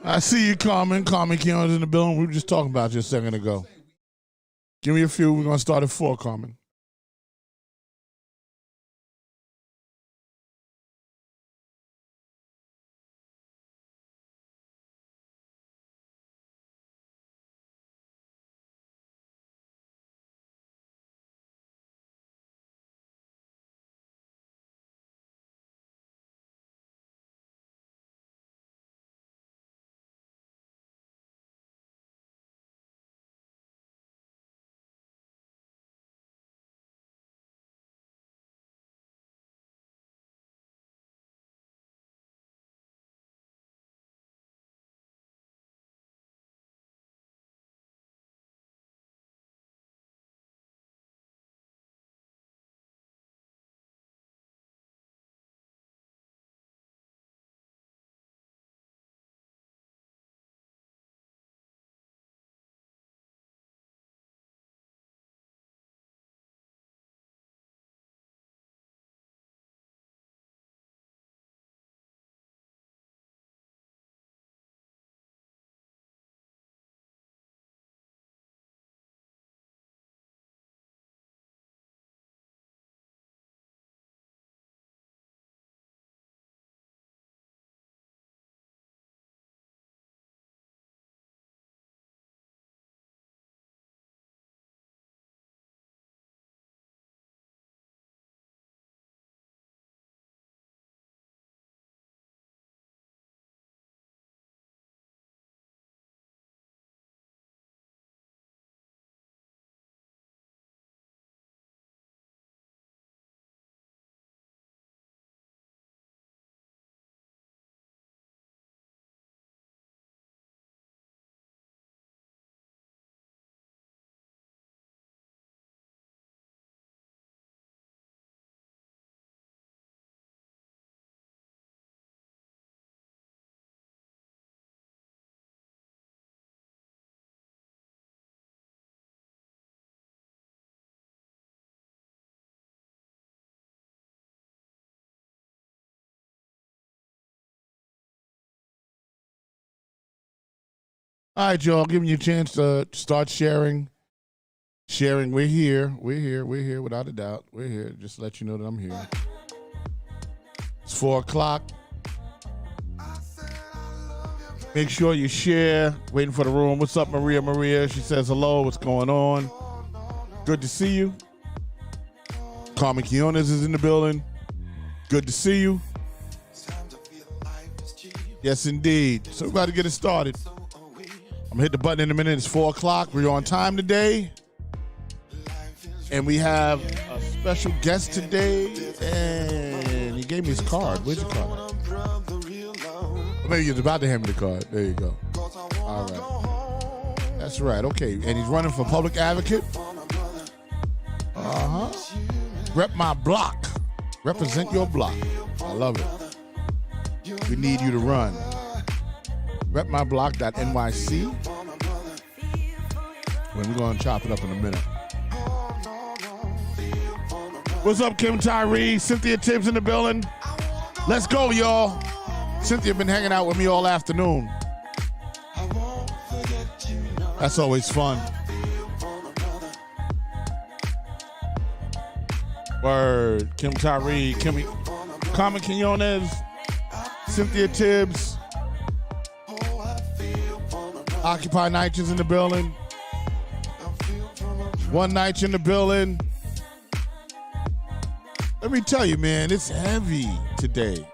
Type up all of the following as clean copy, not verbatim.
I see you, Carmen. Carmen Keown's in the building. We were just talking about you a second ago. Give me a few. We're going to start at 4, Carmen. All right, y'all, giving you a chance to start sharing. We're here, without a doubt. We're here, just to let you know that I'm here. It's 4 o'clock. Make sure you share. Waiting for the room. What's up, Maria? Maria, she says hello. What's going on? Good to see you. Carmen Keown's is in the building. Good to see you. Yes, indeed. So we're about to get it started. I'm going to hit the button in a minute. It's 4 o'clock. We're on time today. And we have a special guest today. And he gave me his card. Where's your card? Or maybe you're about to hand me the card. There you go. All right. That's right. Okay. And he's running for public advocate. Uh-huh. Rep my block. Represent your block. I love it. We need you to run. Repmyblock.nyc. We're going to chop it up in a minute. What's up, Kim Tyree? Cynthia Tibbs in the building. Let's go, y'all. Cynthia been hanging out with me all afternoon. That's always fun. Word. Kim Tyree, Carmen Keown's, Cynthia Tibbs. Occupy Nitro's in the building. One Night in the building. Let me tell you, man, it's heavy today.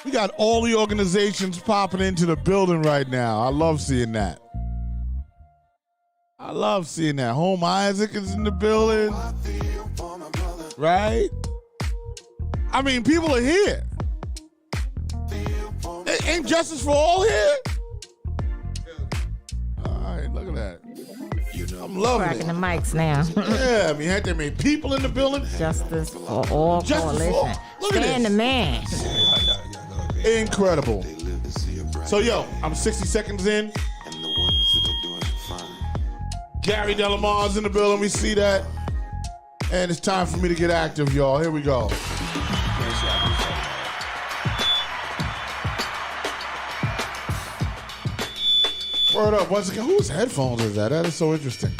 We got all the organizations popping into the building right now. I love seeing that. Home Isaac is in the building. Right? I mean, people are here. Ain't Justice for All here? All right, look at that. I'm loving cracking the mics now. Yeah, I mean, had there many people in the building? Justice for All Coalition. Look at Stand this. the man. Incredible. So, yo, I'm 60 seconds in. Gary Delamar's in the building. We see that. And it's time for me to get active, y'all. Here we go. Word up. Once again, whose headphones is that? That is so interesting.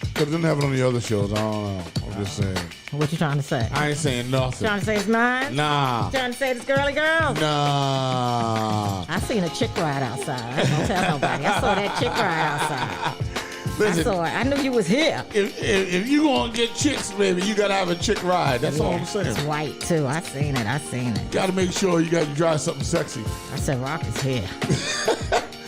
Because didn't have it on the other shows. I don't know. I'm just saying. What you trying to say? I ain't saying nothing. Trying to say it's mine? Nah. Trying to say it's girly girl? Nah. I seen a chick ride outside. I ain't gonna tell nobody. I saw that chick ride outside. Listen, I saw it. I knew you was here. If you gonna get chicks, baby, you gotta have a chick ride. That's all I'm saying. It's white too. I seen it. Gotta make sure you got to drive something sexy. I said Rock is here.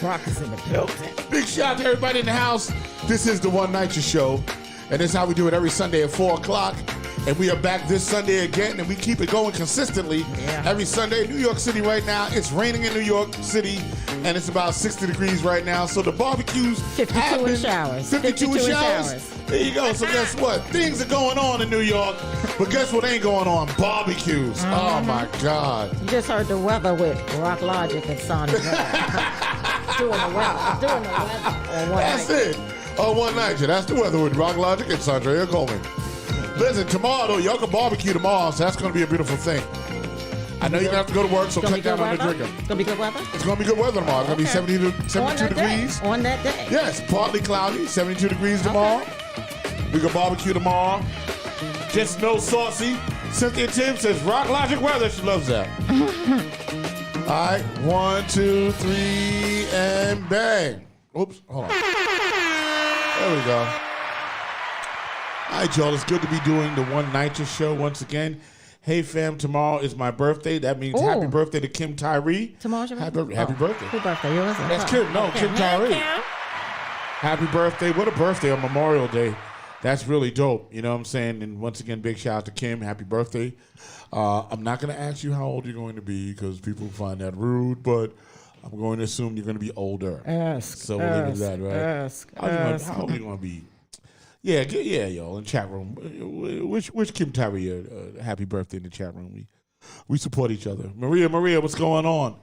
Rock is in the building. Big shout out to everybody in the house. This is the One Night Show, and this is how we do it every Sunday at 4 o'clock. And we are back this Sunday again, and we keep it going consistently every Sunday. New York City right now, it's raining in New York City, and it's about 60 degrees right now. So the barbecues 52 in showers. 52 in showers. There you go. So guess what? Things are going on in New York, but guess what ain't going on? Barbecues. Oh, my God. You just heard the weather with Rock Logic and Sonic. Doing the weather. That's it. On One Night. That's the weather with Rock Logic and Sandra Coleman. Listen, tomorrow, though, y'all can barbecue tomorrow, so that's going to be a beautiful thing. I know you're going to have to go to work, so cut down on the drinking. It's going to be good weather? It's going to be good weather tomorrow. It's going to be 72 degrees. On that day? Yes, partly cloudy, 72 degrees tomorrow. We can barbecue tomorrow. Just no saucy. Cynthia Tim says, Rock Logic weather. She loves that. All right, 1, 2, 3, and bang. Oops, hold on. There we go. All right, y'all. It's good to be doing the One Night Show once again. Hey, fam, tomorrow is my birthday. That means happy birthday to Kim Tyree. Tomorrow's your birthday? Happy birthday. Whose birthday? Yours? That's Kim. No, Kim Tyree. Happy birthday. What a birthday on Memorial Day. That's really dope. You know what I'm saying? And once again, big shout out to Kim. Happy birthday. I'm not going to ask you how old you're going to be because people find that rude, but I'm going to assume you're going to be older. So we'll leave it at that, right? How old are you going to be? Yeah, y'all in the chat room. Wish Kim Tyree a happy birthday in the chat room. We support each other. Maria, what's going on?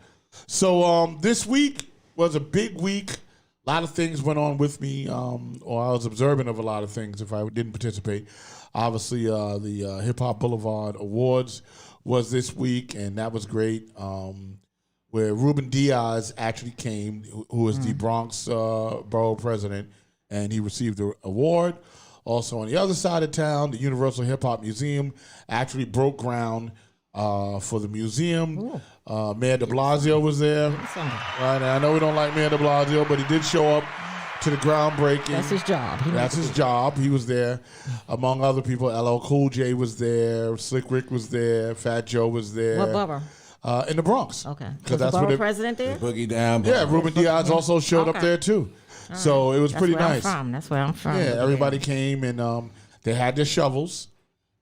So this week was a big week. A lot of things went on with me, or I was observant of a lot of things if I didn't participate. Obviously, the Hip Hop Boulevard Awards was this week, and that was great, where Ruben Diaz actually came, who is the Bronx borough president, and he received the award. Also, on the other side of town, the Universal Hip Hop Museum actually broke ground for the museum. Mayor de Blasio was there. Right, I know we don't like Mayor de Blasio, but he did show up to the groundbreaking. That's his job. That's his job. He was there. Among other people, LL Cool J was there. Slick Rick was there. Fat Joe was there. What borough? In the Bronx. Okay. Because that's the borough president there? Boogie down. Yeah, Ruben Diaz also showed up there too. So it was pretty nice. That's where I'm from. Yeah, everybody came and they had their shovels,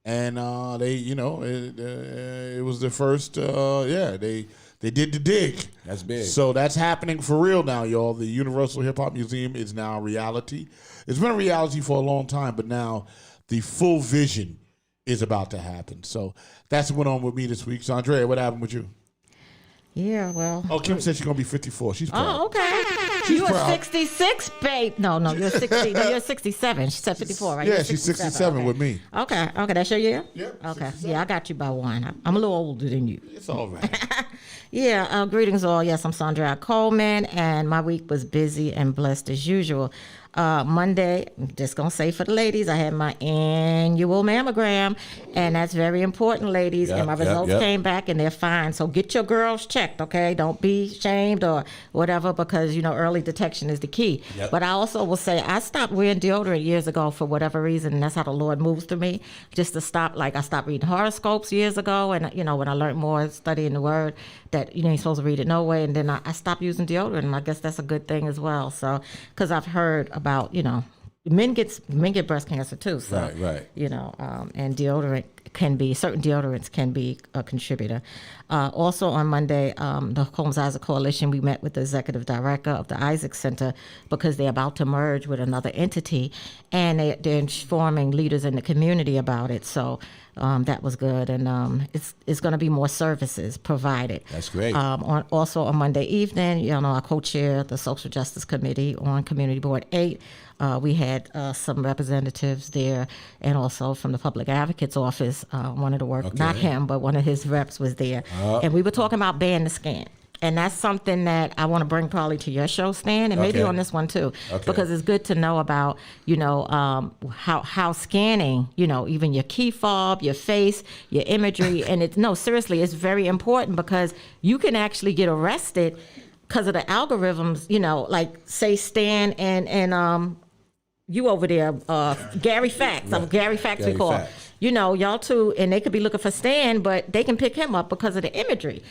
and they, it was the first. They did the dig. That's big. So that's happening for real now, y'all. The Universal Hip Hop Museum is now a reality. It's been a reality for a long time, but now the full vision is about to happen. So that's what went on with me this week. So Andrea, what happened with you? Yeah, well. Oh, Kim said she's gonna be 54. She's proud. Oh, okay. You are 66, babe. No, you're 60. No, you're 67. She said 54, right? Yeah, You're she's 67 with me. Okay, that's your year? Yep. Okay, 67. yeah, I got you by one. I'm a little older than you. It's all right. Yeah, greetings all. Yes, I'm Sandra Coleman, and my week was busy and blessed as usual. Monday, I'm just going to say for the ladies, I had my annual mammogram, and that's very important, ladies. And my results came back, and they're fine. So get your girls checked, okay? Don't be shamed or whatever, because, early detection is the key. Yep. But I also will say I stopped wearing deodorant years ago for whatever reason, and that's how the Lord moves through me, just to stop. Like, I stopped reading horoscopes years ago, and, when I learned more studying the Word, that, you're supposed to read it no way, and then I stopped using deodorant, and I guess that's a good thing as well. So, because I've heard about, men get breast cancer too. So, right. And certain deodorants can be a contributor. Also on Monday, the Holmes Isaac Coalition, we met with the executive director of the Isaac Center because they're about to merge with another entity, and they're informing leaders in the community about it. So that was good, and it's going to be more services provided. That's great. Also on Monday evening, I co-chair the Social Justice Committee on Community Board 8. We had some representatives there, and also from the Public Advocate's Office, one of the not him, but one of his reps was there. And we were talking about ban the scan. And that's something that I want to bring probably to your show, Stan, and maybe on this one too, because it's good to know about, how scanning, even your key fob, your face, your imagery, and seriously, it's very important because you can actually get arrested because of the algorithms, like say Stan and you over there, Gary Fax. I'm Gary Fax, we call. Fax. Y'all two, and they could be looking for Stan, but they can pick him up because of the imagery,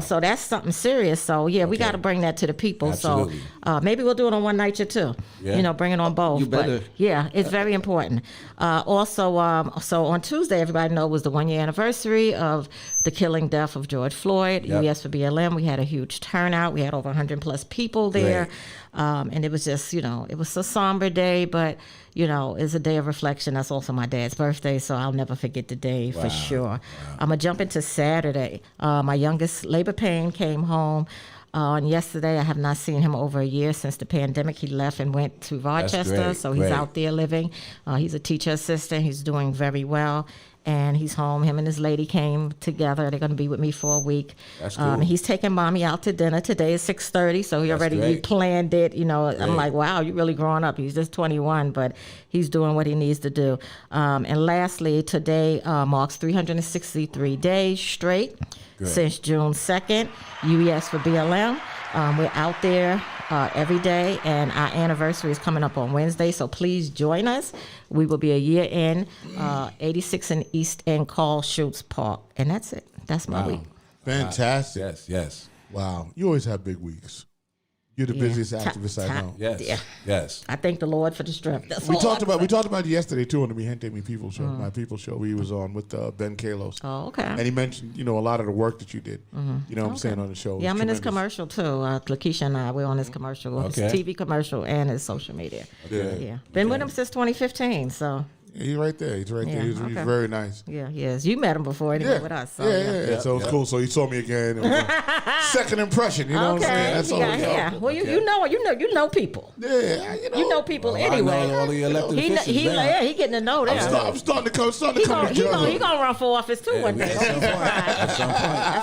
so that's something serious. So, we got to bring that to the people. Absolutely. So maybe we'll do it on one night or two, bring it on both. You better. But, it's very important. Also, so on Tuesday, everybody know was the 1 year anniversary of the killing death of George Floyd. UES for BLM. We had a huge turnout. We had over 100 plus people there. And it was just, it was a somber day, but, it's a day of reflection. That's also my dad's birthday, so I'll never forget the day for sure. I'm going to jump into Saturday. My youngest, Labor Payne, came home on yesterday. I have not seen him over a year since the pandemic. He left and went to Rochester, so he's out there living. He's a teacher assistant. He's doing very well. And he's home. Him and his lady came together. They're going to be with me for a week. That's cool. He's taking mommy out to dinner. Today is 6:30, so he already planned it. I'm like, wow, you're really growing up. He's just 21, but he's doing what he needs to do. And lastly, today marks 363 days straight since June 2nd. UES for BLM. We're out there every day, and our anniversary is coming up on Wednesday, so please join us. We will be a year in, 86 in East End, Carl Schutz Park, and that's it. That's my week. Fantastic. Yes. Wow. You always have big weeks. You're the busiest activist I know. Yes. I thank the Lord for the strength. That's We all talked I about it yesterday too on the Mi Gente Mi People show. My People show. We was on with Ben Kalos. Oh, okay. And he mentioned, a lot of the work that you did. You know what I'm saying on the show. Yeah, I'm in tremendous. his commercial too. Lakeisha and I, we're on his commercial, his TV commercial, and his social media. Yeah. Been with him since 2015, so. Yeah, he's right there. He's right there. He's very nice. Yeah, he is. You met him before anyway with us. So, yeah. So it's cool. So he saw me again. It was a second impression. You know what I'm saying? That's all. Well, you know people. Yeah, You know people I anyway. know all the elected officials he getting to know them. I'm starting to come. He gonna run for office too one day. At some point. That's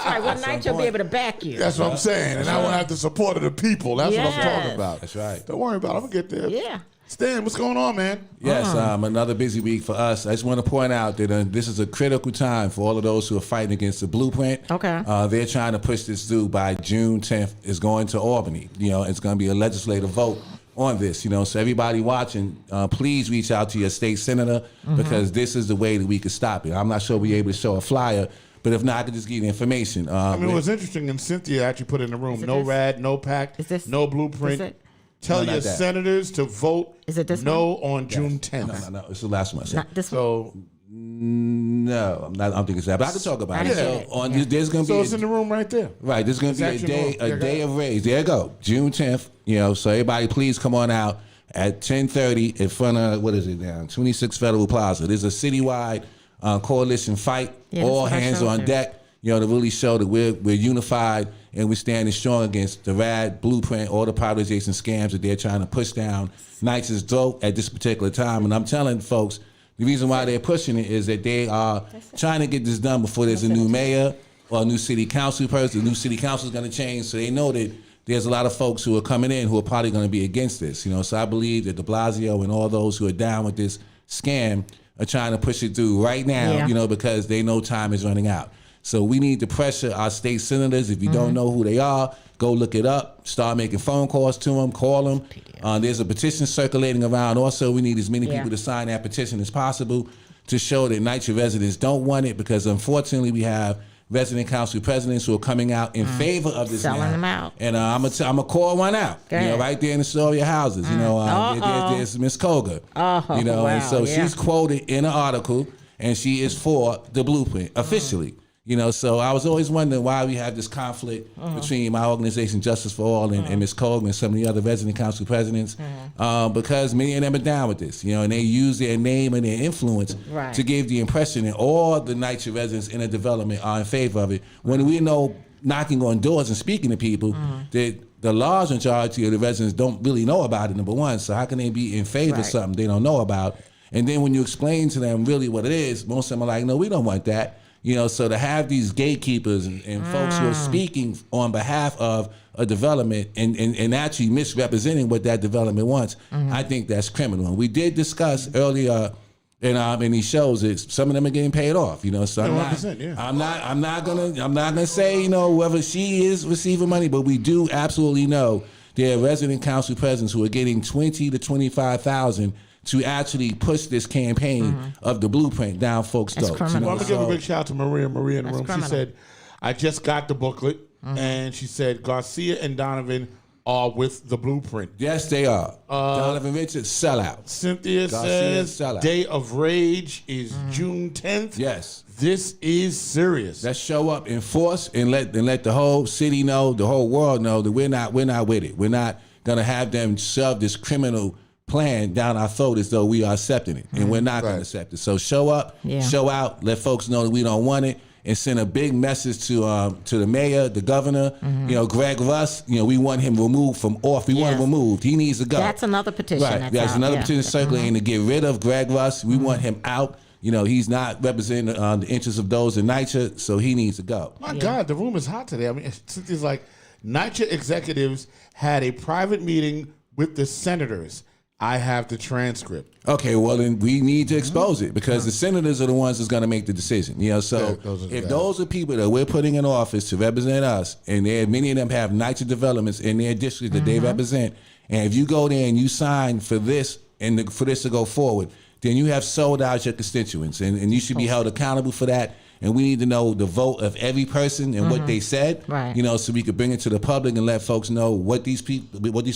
right. One night you'll be able to back you. That's what I'm saying. And I will have the support of the people. That's what I'm talking about. That's right. Don't worry about it. I'm going to get there. Yeah. Stan, what's going on, man? Yes, another busy week for us. I just want to point out that this is a critical time for all of those who are fighting against the blueprint. Okay. They're trying to push this through by June 10th. It's going to Albany. It's going to be a legislative vote on this. So everybody watching, please reach out to your state senator because this is the way that we can stop it. I'm not sure we're able to show a flyer, but if not, I can just give you the information. It was interesting, and Cynthia actually put in the room, no RAD, no PAC, no blueprint. Tell your senators to vote no on June 10th. No. It's the last one. Not this one. So, no, I don't think it's that. But I can talk about it. So there's going to be. So it's in the room right there. Right. There's going to be a day of raise. There you go. June 10th. So everybody, please come on out at 10:30 in front of 26 Federal Plaza. There's a citywide coalition fight. All hands on deck. To really show that we're unified and we're standing strong against the RAD, blueprint, all the privatization scams that they're trying to push down Knight's throat at this particular time. And I'm telling folks, the reason why they're pushing it is that they are trying to get this done before there's a new mayor or a new city council person. The new city council is going to change, so they know that there's a lot of folks who are coming in who are probably going to be against this. So I believe that de Blasio and all those who are down with this scam are trying to push it through right now, because they know time is running out. So we need to pressure our state senators. If you don't know who they are, go look it up. Start making phone calls to them. Call them. There's a petition circulating around. Also, we need as many people to sign that petition as possible to show that NYCHA residents don't want it, because unfortunately we have resident council presidents who are coming out in favor of this selling now. Them out. And I'm gonna call one out. Right there in the Astoria houses. There's Miss Koga. And so she's quoted in an article, and she is for the blueprint officially. So I was always wondering why we have this conflict between my organization, Justice for All, and Ms. Colgan and some of the other resident council presidents, because many of them are down with this, and they use their name and their influence to give the impression that all the NYCHA residents in the development are in favor of it, when we know, knocking on doors and speaking to people, that the large majority of the residents don't really know about it, number one, so how can they be in favor of something they don't know about? And then when you explain to them really what it is, most of them are like, no, we don't want that. So to have these gatekeepers and folks who are speaking on behalf of a development and actually misrepresenting what that development wants, I think that's criminal. And we did discuss earlier in these shows that some of them are getting paid off. So I'm not gonna say whoever she is receiving money, but we do absolutely know there are resident council presidents who are getting $20,000 to $25,000 to actually push this campaign of the blueprint down folks' throats. Well, I'm going to give a big shout out to Maria in the room. Criminal. She said, I just got the booklet, and she said, Garcia and Donovan are with the blueprint. Yes, they are. Donovan Richards, sellout. Cynthia says, Day of Rage is June 10th. Yes. This is serious. Let's show up in force and let the whole city know, the whole world know that we're not with it. We're not going to have them shove this criminal plan down our throat as though we are accepting it, and we're not going to accept it. So show up, show out, let folks know that we don't want it, and send a big message to the mayor, the governor, Greg Russ. We want him removed from office. We want him removed. He needs to go. That's another petition. Right. That's another petition circulating to get rid of Greg Russ. We want him out. He's not representing the interests of those in NYCHA, so he needs to go. My God, the room is hot today. I mean, it's like NYCHA executives had a private meeting with the senators. I have the transcript. Okay, well, then we need to expose it because the senators are the ones that's going to make the decision. So if those are people that we're putting in office to represent us, and many of them have NYCHA developments in their district that they represent, and if you go there and you sign for this and for this to go forward, then you have sold out your constituents, and you should be held accountable for that. And we need to know the vote of every person and what they said, so we could bring it to the public and let folks know what these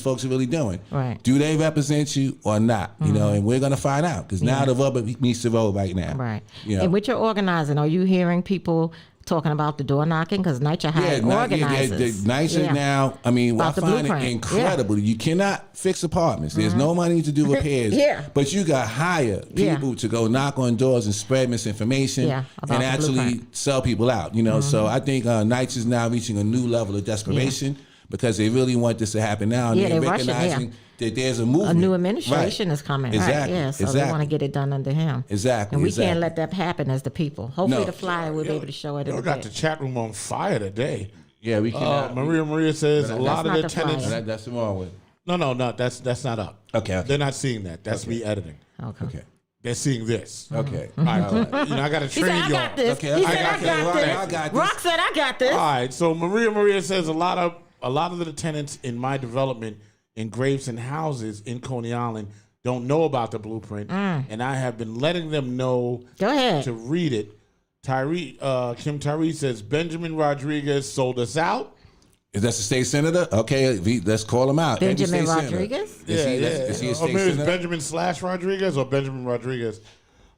folks are really doing. Right. Do they represent you or not? And we're going to find out because now the rubber meets the road right now. Right. And with your organizing, are you hearing people talking about the door knocking? Because NYCHA hired organizers. NYCHA now, I mean, I find it incredible. You cannot fix apartments. There's no money to do repairs. But you got hire people to go knock on doors and spread misinformation and actually sell people out. So I think NYCHA is now reaching a new level of desperation because they really want this to happen now. And they're recognizing that there's a movement. A new administration is coming. Exactly. Right. So they want to get it done under him. Exactly. And we can't let that happen as the people. Hopefully the flyer will be able to show it. You got the chat room on fire today. Yeah, we can. Maria says a lot of the tenants. That's the wrong way. No, that's not up. Okay. They're not seeing that. That's me editing. Okay. They're seeing this. Okay. All right. I got to train y'all. I got this. Okay. He said, I got this. Rock said, I got this. All right. So Maria says a lot of the tenants in my development in Graveson houses in Coney Island don't know about the blueprint, and I have been letting them know to read it. Kim Tyree says Benjamin Rodriguez sold us out. Is that the state senator? Okay, let's call him out. Benjamin Rodriguez? Is he a state maybe it's senator? Benjamin / Rodriguez or Benjamin Rodriguez.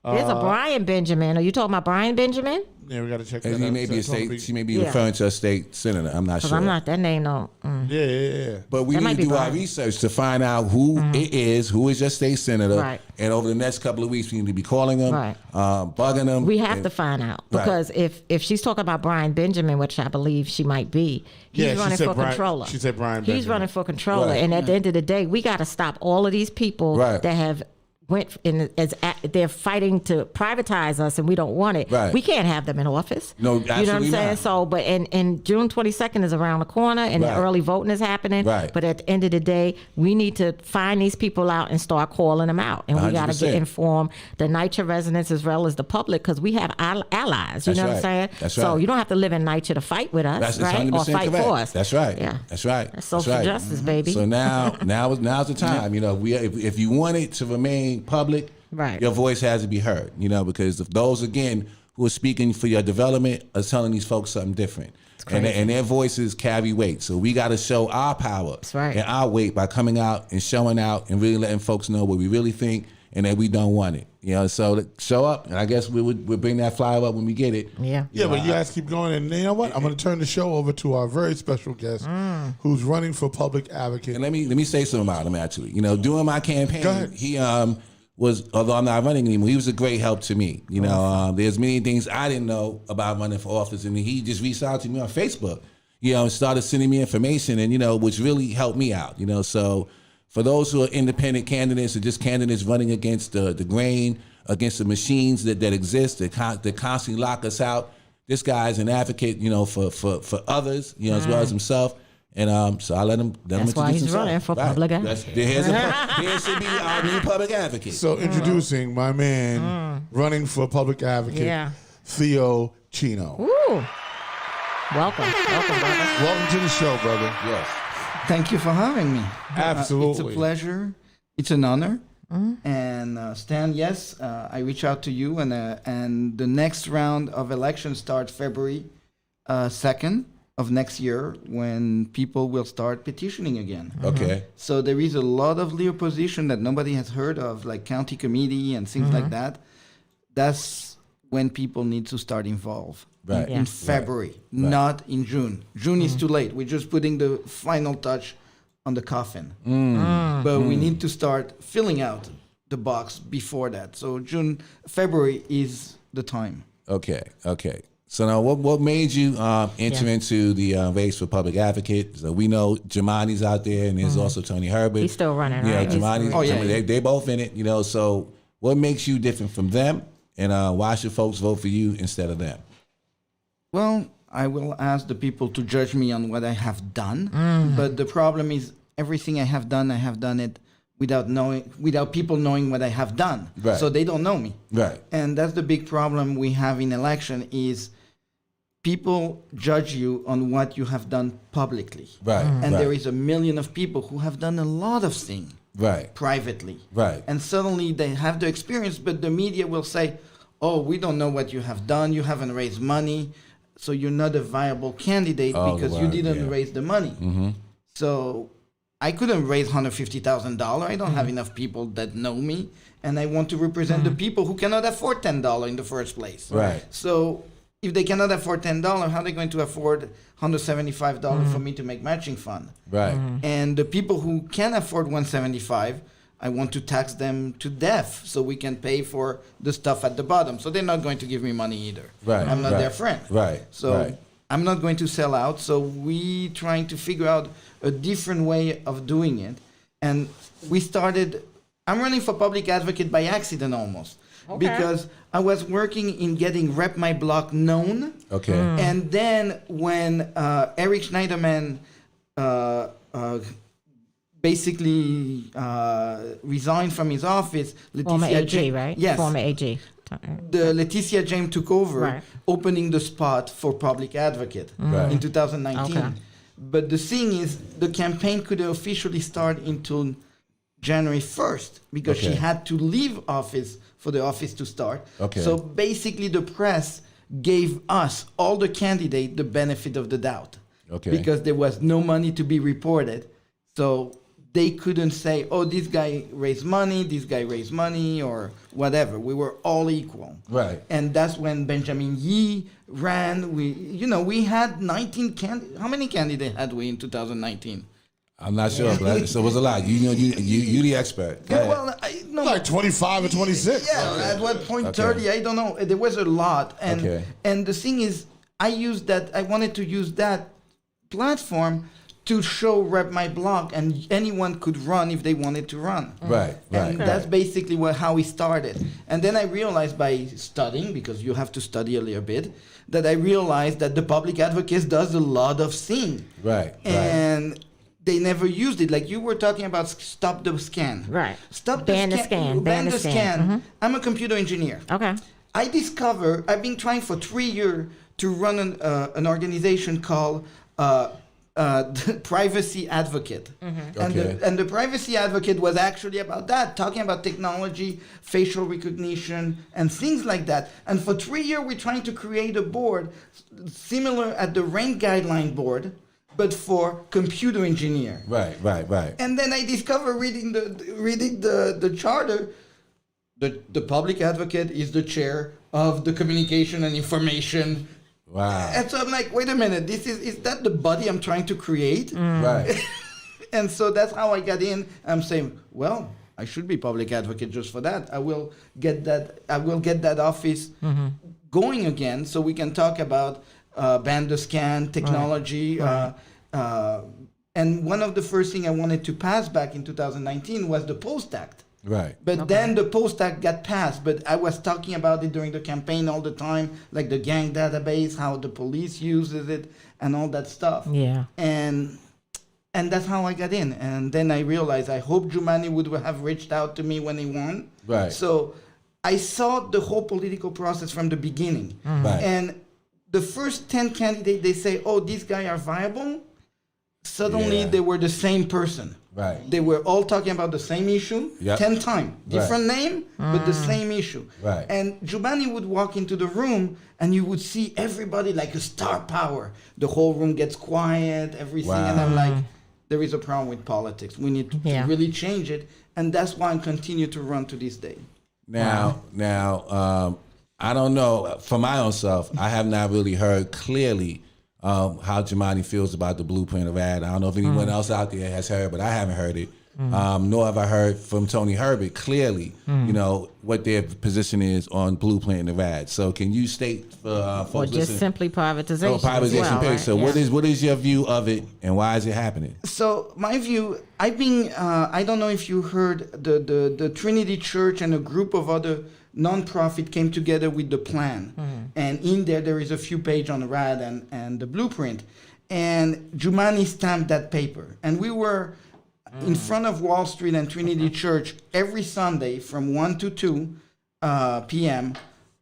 There's a Brian Benjamin. Are you talking about Brian Benjamin? Yeah, we got to check that out. She may be referring to a state senator. I'm not sure. I'm not. That name no. Yeah. But we need to do our research to find out who it is, who is your state senator. Right. And over the next couple of weeks, we need to be calling them, bugging them. We have to find out because if she's talking about Brian Benjamin, which I believe she might be, he's running for controller. She said Brian Benjamin. He's running for controller, and at the end of the day, we got to stop all of these people that have went in they're fighting to privatize us, and we don't want it. Right. We can't have them in office. No, absolutely you know what I'm saying? not. So, but and June 22nd is around the corner, and the early voting is happening. Right. But at the end of the day, we need to find these people out and start calling them out, and we got to get informed the NYCHA residents as well as the public because we have allies. You know what I'm saying? That's so right. you don't have to live in NYCHA to fight with us, That's right? Or fight correct. for us. That's right. Yeah. That's right. That's social justice, baby. So now's the time. If you want it to remain public. Right. Your voice has to be heard, because if those, again, who are speaking for your development are telling these folks something different. And their voices carry weight. So we got to show our power and our weight by coming out and showing out and really letting folks know what we really think and that we don't want it. So show up, and I guess we'll bring that flyer up when we get it. Yeah. Yeah, but you guys keep going. And you know what? I'm going to turn the show over to our very special guest who's running for public advocate. And let me say something about him, actually. During my campaign, Go ahead. he although I'm not running anymore, he was a great help to me. There's many things I didn't know about running for office, and he just reached out to me on Facebook, and started sending me information, and which really helped me out. So for those who are independent candidates or just candidates running against the grain, against the machines that exist, that constantly lock us out, this guy's an advocate, for others, as well as himself. And so I let him That's why he's himself. running for public advocate. Here should be our new public advocate. So introducing my man running for public advocate, Theo Chino. Ooh. Welcome, brother. Welcome to the show, brother. Yes. Thank you for having me. Absolutely. It's a pleasure. It's an honor. And Stan, yes, I reach out to you, and the next round of elections starts February 2nd of next year, when people will start petitioning again. Okay. So there is a lot of the opposition that nobody has heard of, like county committee and things like that. That's when people need to start involved. Right. In February, not in June. June is too late. We're just putting the final touch on the coffin. But we need to start filling out the box before that. So February is the time. Okay. So now, what made you enter into the race for public advocate? So we know Jamani's out there, and there's also Tony Herbert. He's still running, yeah, right? Jamani. They both in it. So what makes you different from them, and why should folks vote for you instead of them? Well, I will ask the people to judge me on what I have done. But the problem is, everything I have done it without people knowing what I have done. Right. So they don't know me. Right. And that's the big problem we have in election is people judge you on what you have done publicly. Right. And there is a million of people who have done a lot of things privately. Right. And suddenly they have the experience, but the media will say, oh, we don't know what you have done. You haven't raised money. So you're not a viable candidate because you didn't raise the money. So I couldn't raise $150,000. I don't have enough people that know me. And I want to represent the people who cannot afford $10 in the first place. Right. So if they cannot afford $10, how are they going to afford $175 for me to make matching fund? Right. And the people who can afford $175, I want to tax them to death so we can pay for the stuff at the bottom. So they're not going to give me money either. Right. I'm not their friend. Right. So I'm not going to sell out. So we trying to figure out a different way of doing it. And we started, I'm running for public advocate by accident almost. Okay. Because I was working in getting Rep My Block known. Okay. And then when Eric Schneiderman basically resigned from his office, Former AG, right? Yes. Former AG. The Leticia James took over, opening the spot for public advocate in 2019. Okay. But the thing is, the campaign couldn't officially start until January 1st because she had to leave office for the office to start. Okay. So basically the press gave us, all the candidates, the benefit of the doubt. Okay. Because there was no money to be reported. So they couldn't say, oh, this guy raised money, or whatever. We were all equal. Right. And that's when Benjamin Yee ran. We had 19 candidates. How many candidates had we in 2019? I'm not sure, but so it was a lot. You the expert. Go Yeah, ahead. well, no. Like 25 or 26. Yeah, at what point 30? I don't know. There was a lot. And the thing is, I wanted to use that platform to show Rep My Block, and anyone could run if they wanted to run. Right. And that's basically how we started. And then I realized by studying, because you have to study a little bit, that I realized that the public advocates does a lot of things. Right. And they never used it. Like you were talking about stop the scan. Right. Stop Ban the the scan. Ban the scan. I'm a computer engineer. Okay. I've been trying for 3 years to run an organization called the Privacy Advocate. And the Privacy Advocate was actually about that, talking about technology, facial recognition, and things like that. And for 3 years, we're trying to create a board similar at the rank guideline board, but for computer engineer. Right. And then I discovered reading the charter, the public advocate is the chair of the communication and information. Wow. And so I'm like, wait a minute, is that the body I'm trying to create? Right. And so that's how I got in. I'm saying, well, I should be public advocate just for that. I will get that office going again, so we can talk about ban the scan technology. And one of the first things I wanted to pass back in 2019 was the Post Act. Right. But then the Post Act got passed. But I was talking about it during the campaign all the time, like the gang database, how the police uses it, and all that stuff. Yeah. And that's how I got in. And then I realized I hope Jumani would have reached out to me when he won. Right. So I saw the whole political process from the beginning. Right. And the first 10 candidates, they say, oh, these guys are viable. Suddenly, they were the same person. Right. They were all talking about the same issue, 10 times. Different name, but the same issue. Right. And Jumani would walk into the room, and you would see everybody like a star power. The whole room gets quiet, everything. And I'm like, there is a problem with politics. We need to really change it. And that's why I continue to run to this day. Now, I don't know. For my own self, I have not really heard clearly how Jumani feels about the blueprint of ad. I don't know if anyone else out there has heard, but I haven't heard it. Nor have I heard from Tony Herbert clearly, what their position is on blueprint of ad. So can you state for folks or just listening? simply privatization? Privatization. As well, right? So what is your view of it, and why is it happening? So my view, I've been, I don't know if you heard the Trinity Church and a group of other nonprofit came together with the plan. And in there is a few pages on RAD and the blueprint. And Jumani stamped that paper. And we were in front of Wall Street and Trinity Church every Sunday from 1 to 2 p.m.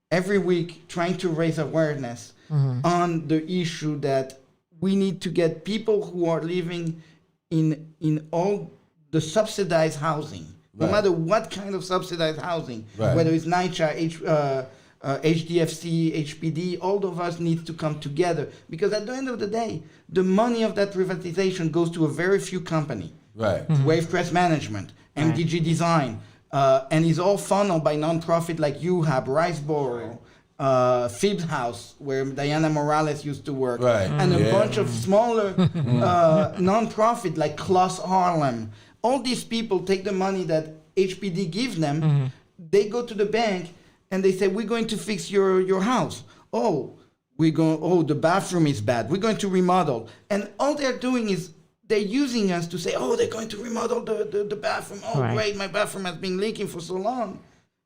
every week trying to raise awareness on the issue that we need to get people who are living in all the subsidized housing, no matter what kind of subsidized housing, whether it's NYCHA, HDFC, HPD, all of us need to come together, because at the end of the day, the money of that privatization goes to a very few companies. Right. Wavecrest Management, MDG Design, and is all funneled by nonprofit like UHAB, Riceboro, Phibbs House, where Diana Morales used to work, and a bunch of smaller nonprofit like Kloss Harlem. All these people take the money that HPD gives them, they go to the bank and they say, we're going to fix your house. Oh, the bathroom is bad. We're going to remodel. And all they're doing is they're using us to say, oh, they're going to remodel the bathroom. Oh, great, my bathroom has been leaking for so long.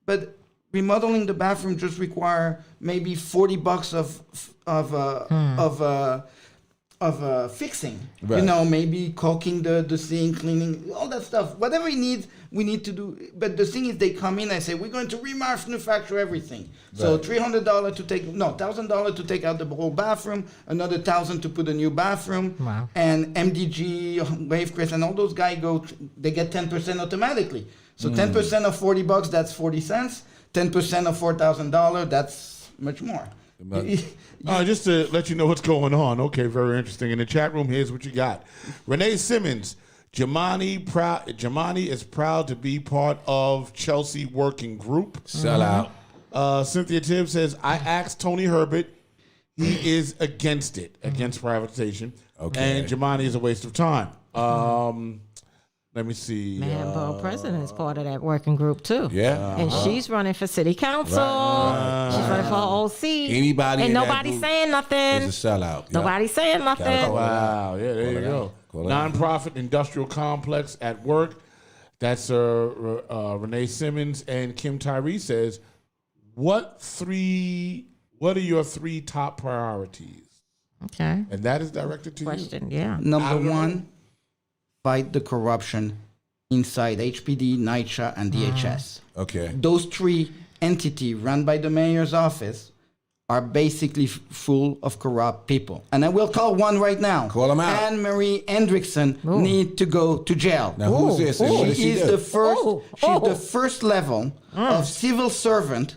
But remodeling the bathroom just require maybe $40 of fixing. Maybe caulking the sink, cleaning, all that stuff. Whatever he needs, we need to do. But the thing is, they come in and say, we're going to remanufacture everything. So $300 to take, $1,000 to take out the whole bathroom, another $1,000 to put a new bathroom. Wow. And MDG, Wavecrest, and all those guys they get 10% automatically. So 10% of $40, that's 40 cents. 10% of $4,000, that's much more. Just to let you know what's going on. Okay, very interesting. In the chat room, here's what you got. Renee Simmons, Jumani is proud to be part of Chelsea Working Group. Sell out. Cynthia Tibbs says, I asked Tony Herbert. He is against it, against privatization. Okay. And Jumani is a waste of time. Let me see. Borough President is part of that working group too. Yeah. And she's running for city council. She's running for OC. Anybody and nobody's saying nothing. Is a sellout. Nobody's saying nothing. Wow. Yeah, there you go. Nonprofit industrial complex at work. That's Renee Simmons. And Kim Tyree says, what are your 3 top priorities? Okay. And that is directed to Question, you. yeah. Number one, fight the corruption inside HPD, NYCHA, and DHS. Okay. Those 3 entities run by the mayor's office are basically full of corrupt people. And I will call one right now. Call them out. Anne-Marie Hendrickson need to go to jail. Now, who's this? And what does she do? She's the first level of civil servant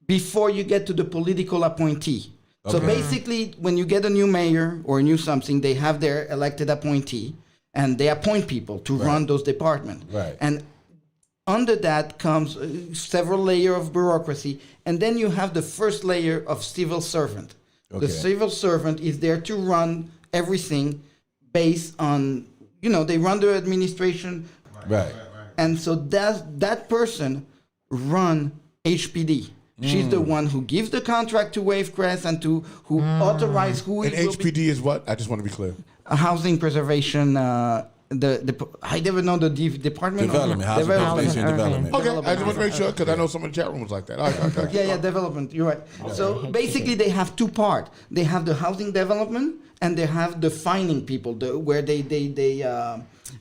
before you get to the political appointee. So basically, when you get a new mayor or a new something, they have their elected appointee, and they appoint people to run those departments. Right. And under that comes several layers of bureaucracy, and then you have the first layer of civil servant. The civil servant is there to run everything based on, they run the administration. Right. And so that person run HPD. She's the one who gives the contract to Wavecrest and who authorize who And it will be. HPD is what? I just want to be clear. A housing preservation I never know the department Development, of housing preservation and Urban. development. Okay, I just want to make sure because I know some of the chat room was like that. All right, okay. Yeah, development. You're right. So basically, they have two parts. They have the housing development, and they have the finding people, where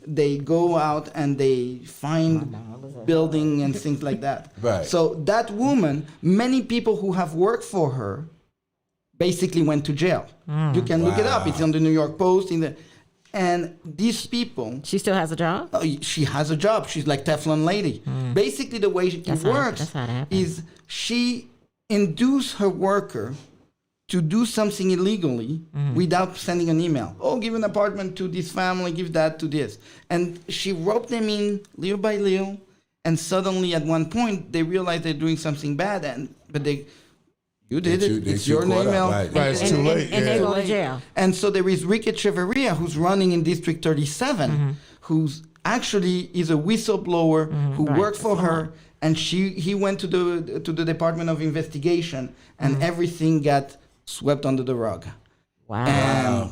they go out and they find building and things like that. Right. So that woman, many people who have worked for her, basically went to jail. You can look it up. It's on the New York Post. And these people, She still has a job? she has a job. She's like Teflon lady. Basically, the way it works that's how it happens. is she induced her worker to do something illegally without sending an email. Oh, give an apartment to this family, give that to this. And she roped them in little by little. And suddenly, at one point, they realize they're doing something bad. But you did it. It's your email. Right. Right, it's too late. And they Yeah. go to jail. And so there is Ricky Cheverria, who's running in District 37, who's actually is a whistleblower who worked for her, and he went to the Department of Investigation, and everything got swept under the rug. Wow. And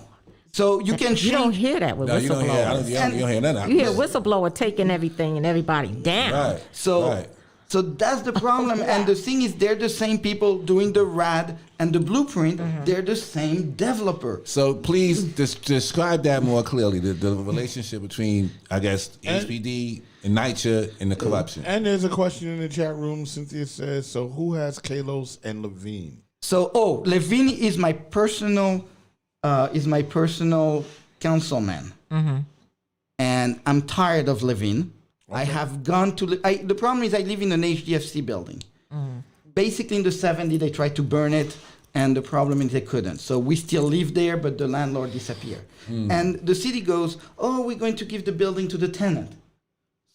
so you can You don't change. hear that with No, you don't hear. whistleblowers. You don't hear nothing. You hear whistleblower taking everything and everybody down. Right. So. Right. So that's the problem, and the thing is, they're the same people doing the RAD and the blueprint. They're the same developer. So please describe that more clearly. The relationship between, I guess, HPD and NYCHA and the corruption. And there's a question in the chat room. Cynthia says, so who has Kalos and Levine? So, Levine is my personal councilman, and I'm tired of Levine. I have gone to. The problem is I live in an HDFC building. Basically, in the 70s, they tried to burn it, and the problem is they couldn't. So we still live there, but the landlord disappeared. And the city goes, "Oh, we're going to give the building to the tenant."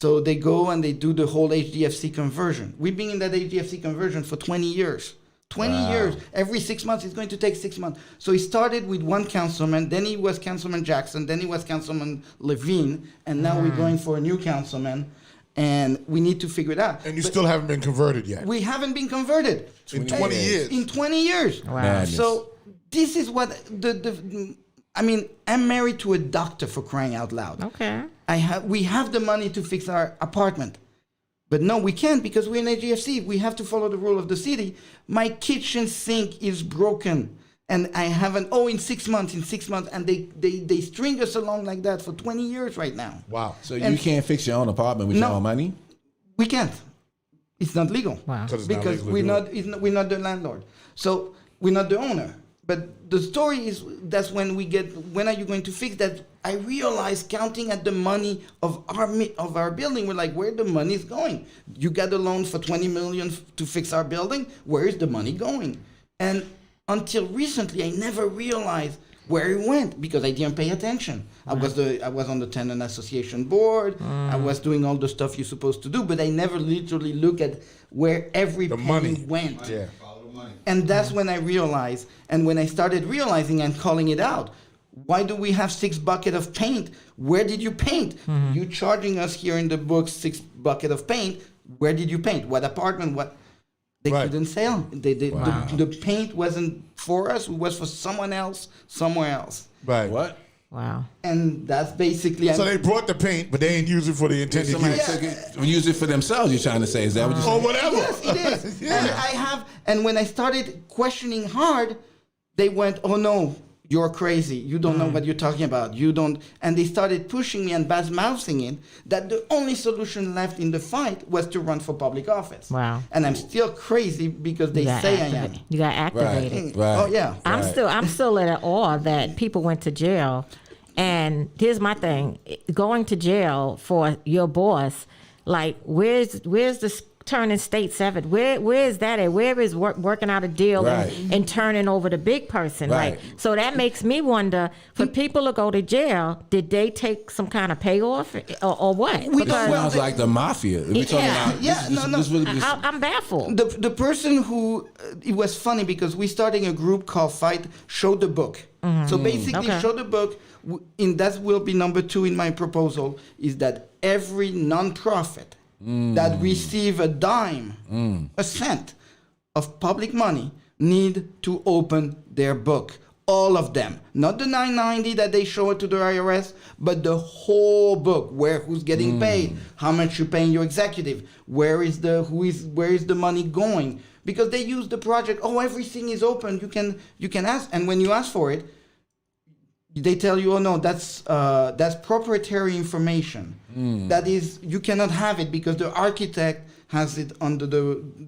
So they go and they do the whole HDFC conversion. We've been in that HDFC conversion for 20 years. 20 years. Every 6 months, it's going to take 6 months. So he started with one councilman, then he was Councilman Jackson, then he was Councilman Levine, and now we're going for a new councilman, and we need to figure it out. And you still haven't been converted yet. We haven't been converted. In 20 years. In 20 years. Wow. Madness. So this is what I'm married to a doctor, for crying out loud. Okay. We have the money to fix our apartment. But no, we can't because we're in AGFC. We have to follow the rule of the city. My kitchen sink is broken. And I haven't, in 6 months, and they string us along like that for 20 years right now. Wow. So you can't fix your own apartment with your own money? We can't. It's not legal. Wow. Because we're not the landlord. So we're not the owner. But the story is that's when when are you going to fix that? I realized counting at the money of our building, we're like, where the money is going? You got a loan for $20 million to fix our building. Where is the money going? And until recently, I never realized where it went because I didn't pay attention. I was on the tenant association board. I was doing all the stuff you're supposed to do, but I never literally look at where every penny went. Yeah. And that's when I realized, and when I started realizing and calling it out, why do we have 6 buckets of paint? Where did you paint? You charging us here in the book 6 buckets of paint. Where did you paint? What apartment? What? They couldn't sell. The paint wasn't for us. It was for someone else, somewhere else. Right. What? Wow. And that's basically. So they brought the paint, but they ain't use it for the intended Somebody use. took it, use it for themselves, you're trying to say. Is that what you're saying? Or whatever. Yes, it is. Yeah. And when I started questioning hard, they went, "Oh no, you're crazy. You don't know what you're talking about. You don't." And they started pushing me and bad-mouthing it that the only solution left in the fight was to run for public office. Wow. And I'm still crazy because they say I am. You got activated. Right. Oh yeah. I'm still at awe that people went to jail. And here's my thing: going to jail for your boss, like where's the turning state 7? Where is that at? Where is working out a deal and turning over the big person? Right. Like, so that makes me wonder: for people to go to jail, did they take some kind of payoff or what? It sounds like the mafia. We're talking about I'm baffled. The person who it was funny because we starting a group called Fight Show the Book. So basically, Show the Book. In that will be number 2 in my proposal is that every nonprofit that receive a dime, a cent of public money need to open their book all of them, not the 990 that they show it to the IRS, but the whole book, who's getting paid, how much you're paying your executive, where is the money going, because they use the project. Oh, everything is open. You can ask, and when you ask for it, they tell you, oh no, that's proprietary information. That is, you cannot have it because the architect has it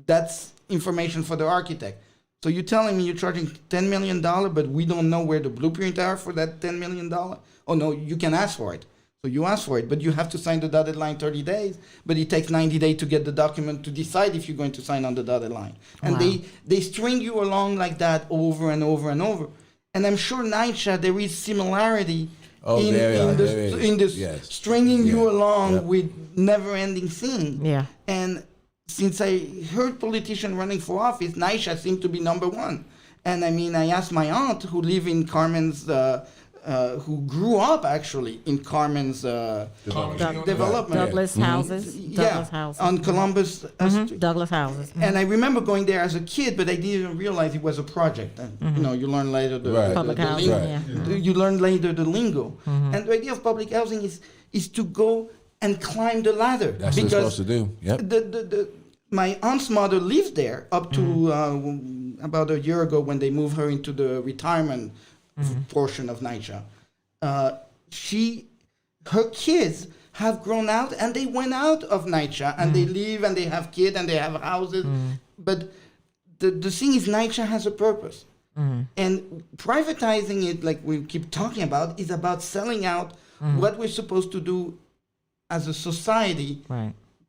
that's information for the architect. So you're telling me you're charging $10 million, but we don't know where the blueprint are for that $10 million? Oh no, you can ask for it. So you ask for it, but you have to sign the dotted line 30 days, but it takes 90 days to get the document to decide if you're going to sign on the dotted line. And they string you along like that over and over and over. And I'm sure NYCHA, there is similarity in this stringing you along with never-ending thing. Yeah. And since I heard politicians running for office, NYCHA seemed to be number one. And I mean, I asked my aunt, who live in Carmen's, who grew up actually in Carmen's development. Douglas houses. Douglas houses. On Columbus Street. Douglas houses. And I remember going there as a kid, but I didn't realize it was a project. And, you learn later Public housing, lingo. You learn later the lingo. And the idea of public housing is to go and climb the ladder. That's what it's supposed to do. Yep. My aunt's mother lived there up to about a year ago when they moved her into the retirement portion of NYCHA. Her kids have grown out and they went out of NYCHA and they live and they have kids and they have houses. But the thing is, NYCHA has a purpose. And privatizing it, like we keep talking about, is about selling out what we're supposed to do as a society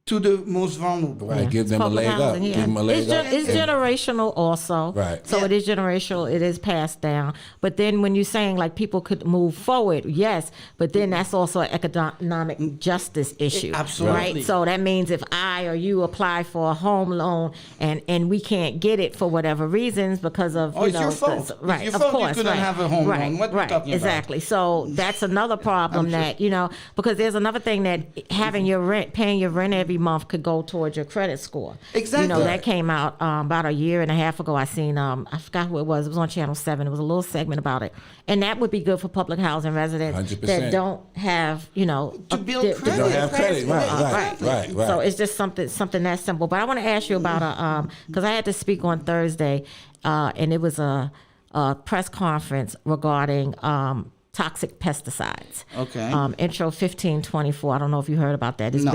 to the most vulnerable. Right, give them a leg up. Yeah. Give them a leg up. It's generational also. Right. So it is generational. It is passed down. But then when you're saying like people could move forward, yes, but then that's also an economic justice issue. Absolutely. Right? So that means if I or you apply for a home loan and we can't get it for whatever reasons because of, it's your fault. Right, it's your of fault course. You couldn't have a home loan. What are you talking about? Exactly. So that's another problem that, because there's another thing that having your rent, paying your rent every month could go towards your credit score. Exactly. That came out about a year and a half ago. I seen, I forgot who it was. It was on Channel 7. It was a little segment about it. And that would be good for public housing residents 100%. that don't have, to build credit. They don't have credit. Right. So it's just something that simple. But I want to ask you about because I had to speak on Thursday, and it was a press conference regarding toxic pesticides. Okay. Intro 1524. I don't know if you heard about that. It's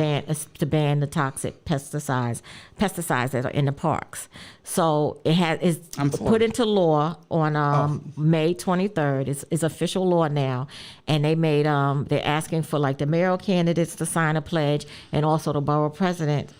to ban the toxic pesticides that are in the parks. So it's put into law on May 23rd. It's official law now, and they made they're asking for like the mayoral candidates to sign a pledge, and also the borough president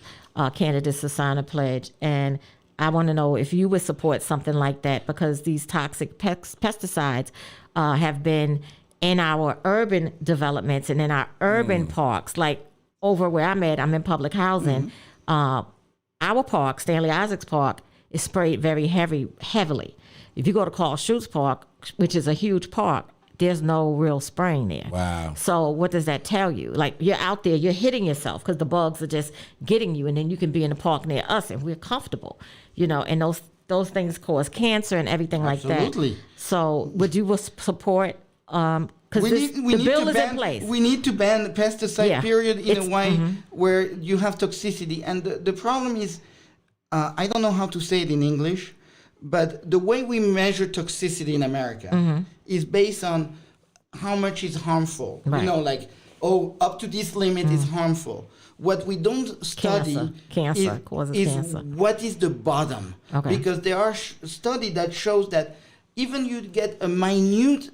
candidates to sign a pledge. And I want to know if you would support something like that, because these toxic pesticides have been in our urban developments and in our urban parks. Like over where I'm in public housing, our park, Stanley Isaacs Park, is sprayed very heavily. If you go to Carl Schutz Park, which is a huge park, there's no real spraying there. Wow. So what does that tell you? Like, you're out there, you're hitting yourself because the bugs are just getting you, and then you can be in the park near us and we're comfortable, and those things cause cancer and everything like that. Absolutely. So would you support, because the bill is in place. We need to ban the pesticide period in a way where you have toxicity. And the problem is, I don't know how to say it in English, but the way we measure toxicity in America is based on how much is harmful. Right. Up to this limit is harmful. What we don't study is what is the bottom. Okay. Because there are studies that shows that even you get a minute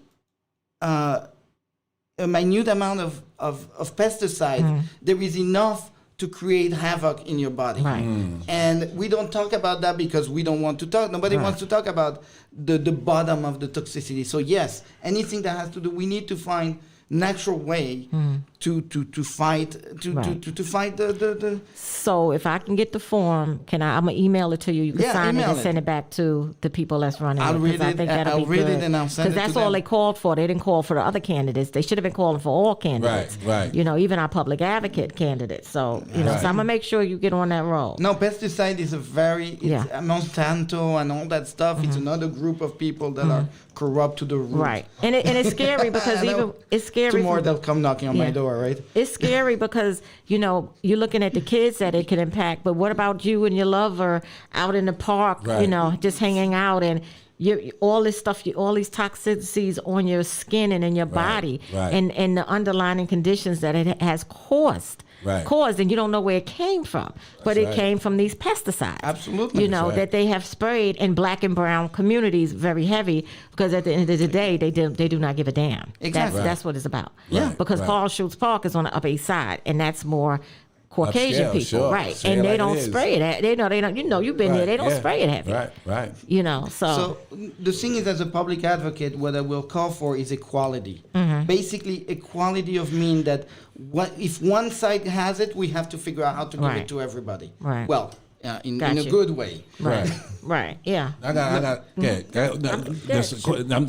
amount of pesticide, there is enough to create havoc in your body. Right. And we don't talk about that because we don't want to talk. Nobody wants to talk about the bottom of the toxicity. So yes, anything that has to do, we need to find natural way to fight the. So if I can get the form, I'm gonna email it to you. You can sign it and send it back to the people that's running I'll it. read I think that'll I'll be read good. it and I'll send it to them. Because that's all they called for. They didn't call for the other candidates. They should have been calling for all candidates. Right. Even our public advocate candidates. So so I'm gonna make sure you get on that roll. No, pesticide is Monsanto and all that stuff. It's another group of people that are corrupt to the root. Right. And it's scary because it's scary. Tomorrow they'll come knocking on my door, right? It's scary because, you're looking at the kids that it can impact, but what about you and your lover out in the park, just hanging out, and all this stuff, all these toxicities on your skin and in your body, and the underlying conditions that it has caused, and you don't know where it came from, but it came from these pesticides. Absolutely. That they have sprayed in Black and brown communities very heavy, because at the end of the day, they do not give a damn. Exactly. That's what it's about. Yeah. Because Carl Schultz Park is on the Upper East Side, and that's more Caucasian Upscale, people, sure. right? Say And it they like don't it is. spray it. They don't. You've been there. They don't spray it heavy. Right. So the thing is, as a public advocate, what I will call for is equality. Basically, equality of mean that if one side has it, we have to figure out how to give it to everybody. Right. Well, in a good way. Right. Right. Yeah. I got.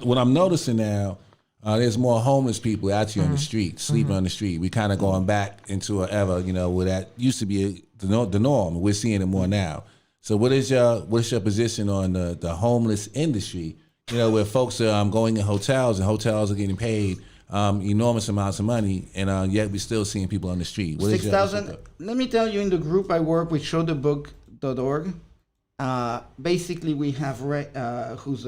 What I'm noticing now, there's more homeless people actually on the street, sleeping on the street. We kind of going back into an era, where that used to be the norm. We're seeing it more now. So, what's your position on the homeless industry? Where folks are going in hotels, and hotels are getting paid enormous amounts of money, and yet we're still seeing people on the street. 6,000. Let me tell you, in the group I work with, showthebook.org, basically we have who's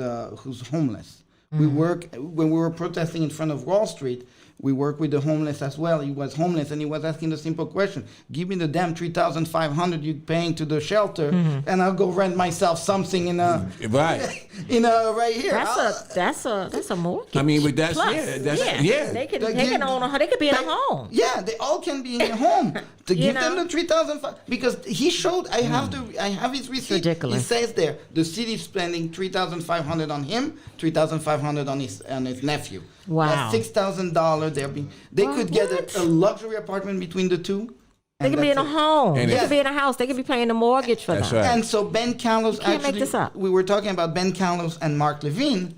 homeless. We work, when we were protesting in front of Wall Street, we work with the homeless as well. He was homeless and he was asking the simple question: give me the damn $3,500 you're paying to the shelter, and I'll go rent myself something in a right here. That's a mortgage. I mean, but that's Plus, They could be in a home. Yeah, they all can be in a home. To give them the $3,500, because he showed. I have his receipt. Ridiculous. He says there the city's spending $3,500 on him, $3,500 on his nephew. Wow. That's $6,000. They could get a luxury apartment between the two. They could be in a home. And they could be in a house. They could be paying the mortgage for That's that. right. And so Ben Callos, can't make this up. we were talking about Ben Callos and Mark Levine.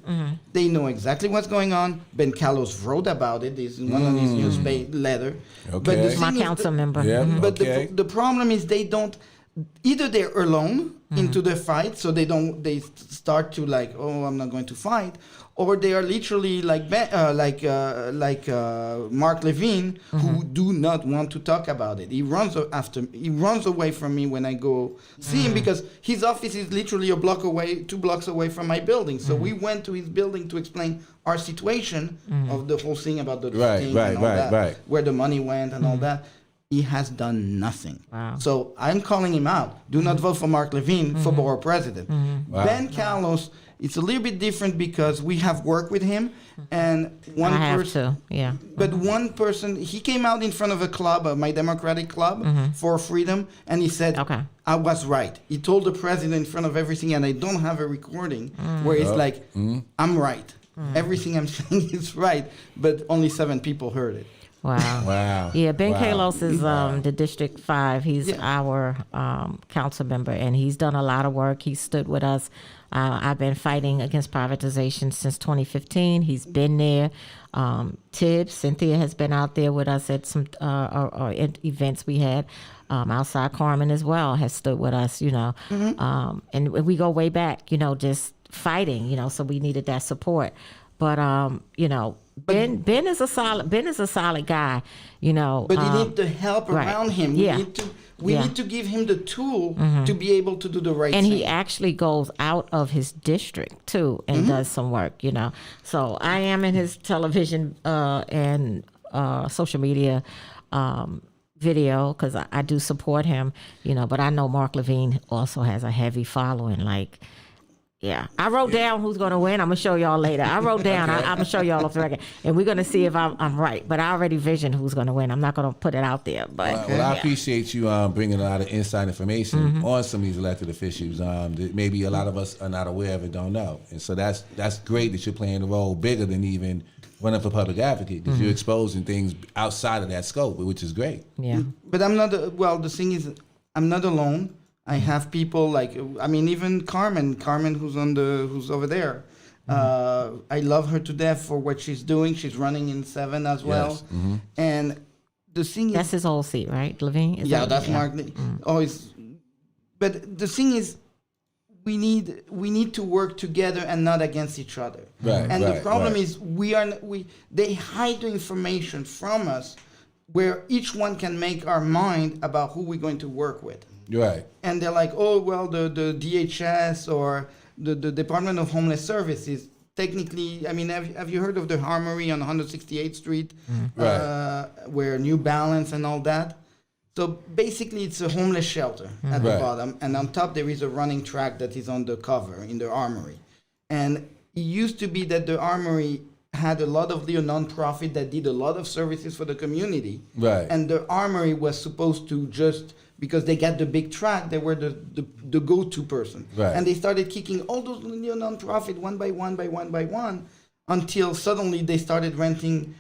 They know exactly what's going on. Ben Callos wrote about it. It's in one of his newsletter. Okay. But the My thing is council member. Yeah. But Okay. the problem is they don't. Either they're alone into the fight, so they start to like, oh, I'm not going to fight, or they are literally like Mark Levine, who do not want to talk about it. He runs away from me when I go see him, because his office is literally 2 blocks away from my building. So we went to his building to explain our situation of the whole thing about the thing and all that, where the money went and all that. He has done nothing. Wow. So I'm calling him out. Do not vote for Mark Levine for borough president. Wow. Ben Callos, it's a little bit different because we have worked with him, and one I have person. to. Yeah. But one person, he came out in front of a club, my Democratic club for freedom, and he said, Okay. I was right. He told the president in front of everything, and I don't have a recording where it's like, I'm right. Everything I'm saying is right, but only 7 people heard it. Wow. Yeah, Ben Kalos is the District 5. He's our council member, and he's done a lot of work. He stood with us. I've been fighting against privatization since 2015. He's been there. Tibbs, Cynthia has been out there with us at some events we had. Outside Carmen as well has stood with us, and we go way back, just fighting, so we needed that support. But Ben is a solid guy, But you need the help around him. We need to give him the tool to be able to do the right and thing. he actually goes out of his district too and does some work, So I am in his television and social media video because I do support him, But I know Mark Levine also has a heavy following, Yeah, I wrote down who's going to win. I'm going to show y'all later. I wrote down, I'm going to show y'all off the record. And we're going to see if I'm right. But I already visioned who's going to win. I'm not going to put it out there. But I appreciate you bringing a lot of inside information on some of these elected officials that maybe a lot of us are not aware of and don't know. And so that's great that you're playing a role bigger than even running for public advocate, because you're exposing things outside of that scope, which is great. Yeah. But I'm not, the thing is, I'm not alone. I have people even Carmen who's over there. I love her to death for what she's doing. She's running in 7 as well. Yes. And the thing is, that's his old seat, right? Levine? That's Mark. Always. But the thing is, we need to work together and not against each other. Right, and the right, problem right. is they hide the information from us, where each one can make our mind about who we're going to work with. Right. And they're like, oh well, the DHS or the Department of Homeless Services. Technically, I mean, have you heard of the Armory on 168th Street, Right. where New Balance and all that? So basically, it's a homeless shelter at the Right. bottom, and on top there is a running track that is on the cover in the Armory. And it used to be that the Armory had a lot of little nonprofit that did a lot of services for the community. Right. And the Armory was supposed to just, because they got the big track, they were the go-to person. Right. And they started kicking all those little nonprofit one by one, until suddenly they started renting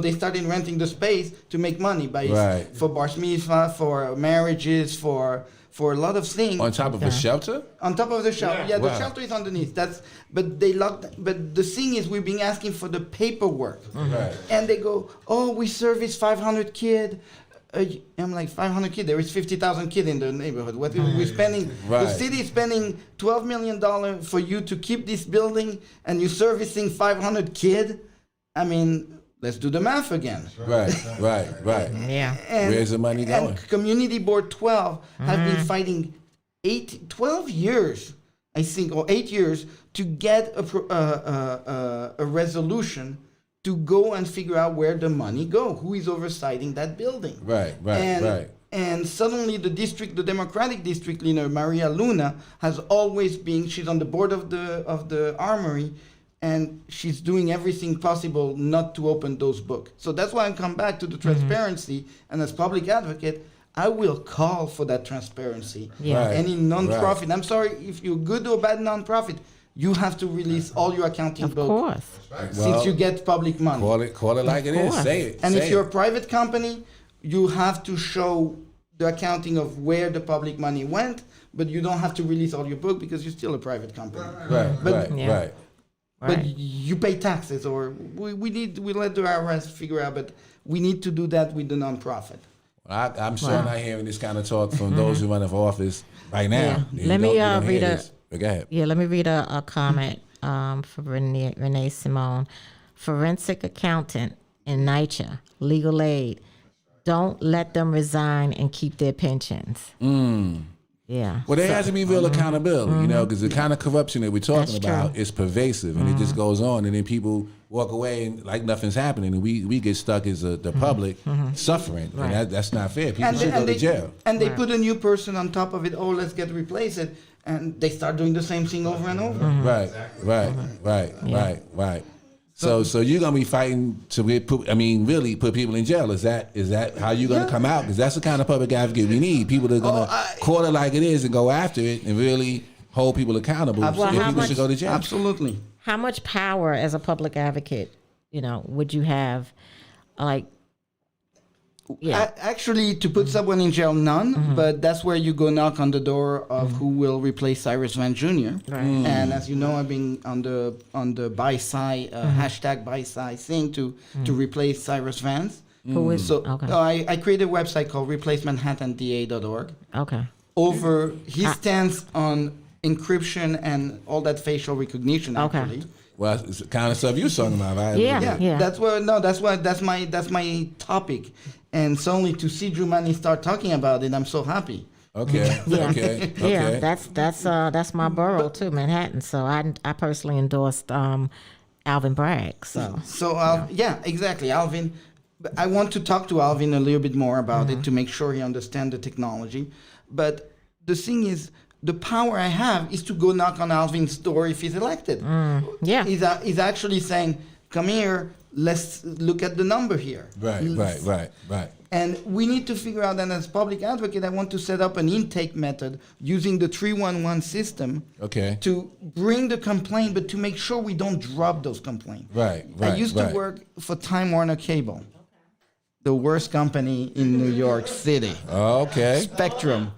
they started renting the space to make money Right. for bar mitzvah, for marriages, for a lot of things. On top of a shelter? On top of the shelter, the Wow. shelter is underneath. But the thing is, we've been asking for the paperwork, Right. and they go, "Oh, we service 500 kids." I'm like, 500 kids. There is 50,000 kids in the neighborhood. What we're spending? Right. The city is spending $12 million for you to keep this building, and you're servicing 500 kids. I mean, let's do the math again. Right. Yeah. And, Where's the money going? And Community Board 12 have been fighting 12 years, I think, or 8 years to get a resolution to go and figure out where the money go, who is oversighting that building. Right. And suddenly the Democratic district leader, Maria Luna, has always been, she's on the board of the Armory, and she's doing everything possible not to open those books. So that's why I come back to the transparency, and as public advocate, I will call for that transparency. Yeah. Right. Any nonprofit, I'm sorry, if you're good or bad nonprofit, you have to release all your accounting Of books course. since you get public money. Call it like it is. course. Say it. And Say if you're it. a private company, you have to show the accounting of where the public money went, but you don't have to release all your book because you're still a private company. Right. Yeah. Right. But Right. you pay taxes, or we let the IRS figure out, but we need to do that with the nonprofit. I'm sure not hearing this kind of talk from those who run for office right now. Yeah. You Let me, don't- you don't read hear a- this. But go ahead. Yeah, let me read a comment for Renee Simone. Forensic accountant in NYCHA, legal aid. Don't let them resign and keep their pensions. Yeah. Well, there has to be real accountability, because the kind of corruption that we're talking That's about true. is pervasive, and it just goes on, and then people walk away and like nothing's happening, and we get stuck as the public suffering, and that's not fair. People should go to jail. And they put a new person on top of it. Oh, let's replace it, and they start doing the same thing over and over. Right. So you're gonna be fighting to really put people in jail. Is that how you're gonna come out? Because that's the kind of public advocate we need. People that are gonna call it like it is and go after it and really hold people accountable. Well, if how people much- should go to jail. Absolutely. How much power as a public advocate, would you have? Like, yeah. Actually, to put someone in jail, none. But that's where you go knock on the door of who will replace Cyrus Van Jr. And as you know, I've been on the buy side hashtag buy side thing to replace Cyrus Vance. Who is So okay? I created a website called replacemanhattanDA.org. Okay. Over his stance on encryption and all that facial recognition. Okay. Actually. Well, it's the kind of stuff you're talking about, right? Yeah. Yeah, that's my topic, and suddenly to see Jumani start talking about it, I'm so happy. Okay. Yeah. Okay. Yeah, that's my borough too, Manhattan. So I personally endorsed Alvin Bragg. So Exactly, Alvin. But I want to talk to Alvin a little bit more about it to make sure he understands the technology. But the thing is, the power I have is to go knock on Alvin's door if he's elected. yeah. He's actually saying, "Come here, let's look at the number here." Right. And we need to figure out, and as public advocate, I want to set up an intake method using the 311 system Okay. to bring the complaint, but to make sure we don't drop those complaints. Right. I used to work for Time Warner Cable, the worst company in New York City. Okay. Spectrum.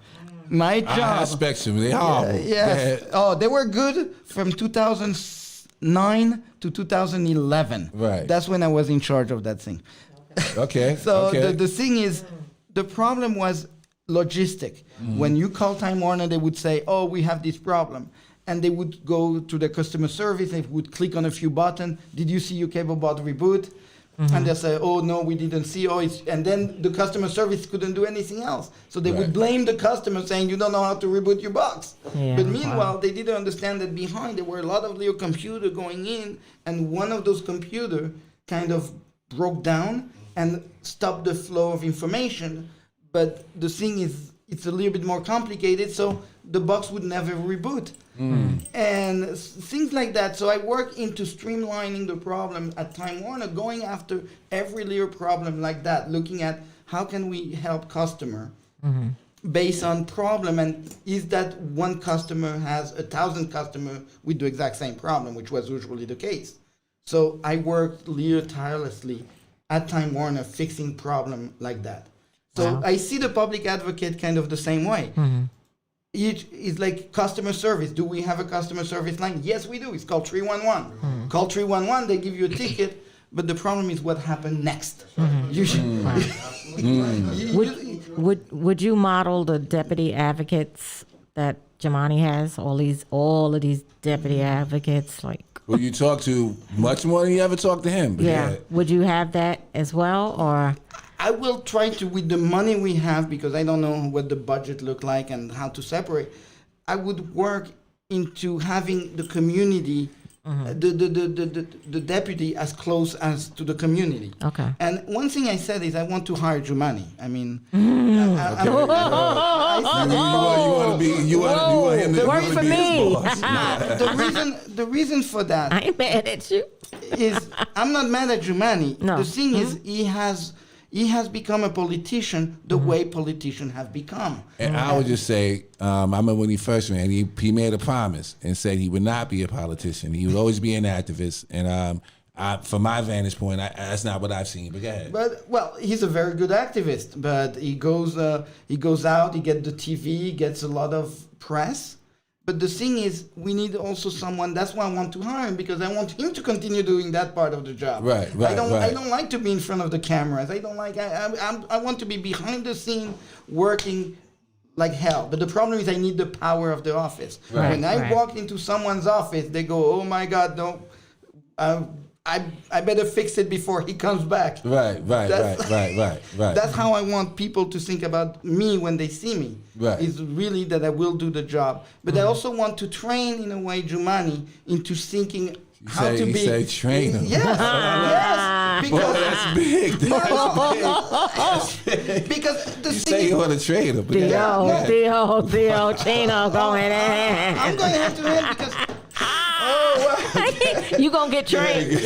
My job. Spectrum. They horrible. Yes. Oh, they were good from 2009 to 2011. Right. That's when I was in charge of that thing. Okay. So okay. the thing is, the problem was logistic. When you call Time Warner, they would say, "Oh, we have this problem," and they would go to the customer service. They would click on a few buttons. Did you see your cable bot reboot? And they say, "Oh no, we didn't see." And then the customer service couldn't do anything else, so they would blame the customer, saying, "You don't know how to reboot your box." Yeah, but meanwhile, they didn't understand that behind there were a lot of little computers going in, and one of those computers kind of broke down and stopped the flow of information. But the thing is, it's a little bit more complicated, so the box would never reboot. And things like that. So I work into streamlining the problem at Time Warner, going after every little problem like that, looking at how can we help customer based on problem, and is that one customer has 1,000 customers with the exact same problem, which was usually the case. So I worked little tirelessly at Time Warner fixing problem like that. So I see the public advocate kind of the same way. It is like customer service. Do we have a customer service line? Yes, we do. It's called 311. Call 311, they give you a ticket, but the problem is what happened next. You should, Would you model the deputy advocates that Jemani has? All of these deputy advocates, like. Who you talk to much more than you ever talk to him. But Yeah. Would you have that as well, or? I will try to, with the money we have, because I don't know what the budget look like and how to separate. I would work into having the community, the deputy as close as to the community. Okay. And one thing I said is I want to hire Jumani. I mean, You want him to Work for be me. his boss. the reason for that I ain't mad at you. is I'm not mad at Jumani. No. The thing is he has become a politician the way politicians have become. And I would just say, I remember when he first ran, he made a promise and said he would not be a politician. He would always be an activist. And from my vantage point, that's not what I've seen. But go ahead. But well, he's a very good activist. But he goes out, he gets the TV, gets a lot of press. But the thing is, we need also someone. That's why I want to hire him, because I want him to continue doing that part of the job. Right. I don't like to be in front of the cameras. I don't like. I want to be behind the scene, working like hell. But the problem is, I need the power of the office. Right. When I walk into someone's office, they go, "Oh my God, no." I better fix it before he comes back. Right. That's how I want people to think about me when they see me. Right. Is really that I will do the job. But I also want to train, in a way, Jumani into thinking how to be. You say train him. Yes, yes. Boy, Because that's big. because the You thing say you is, want to train him. But Theo, Chino going in. I'm going to have to help because. You gonna get trained.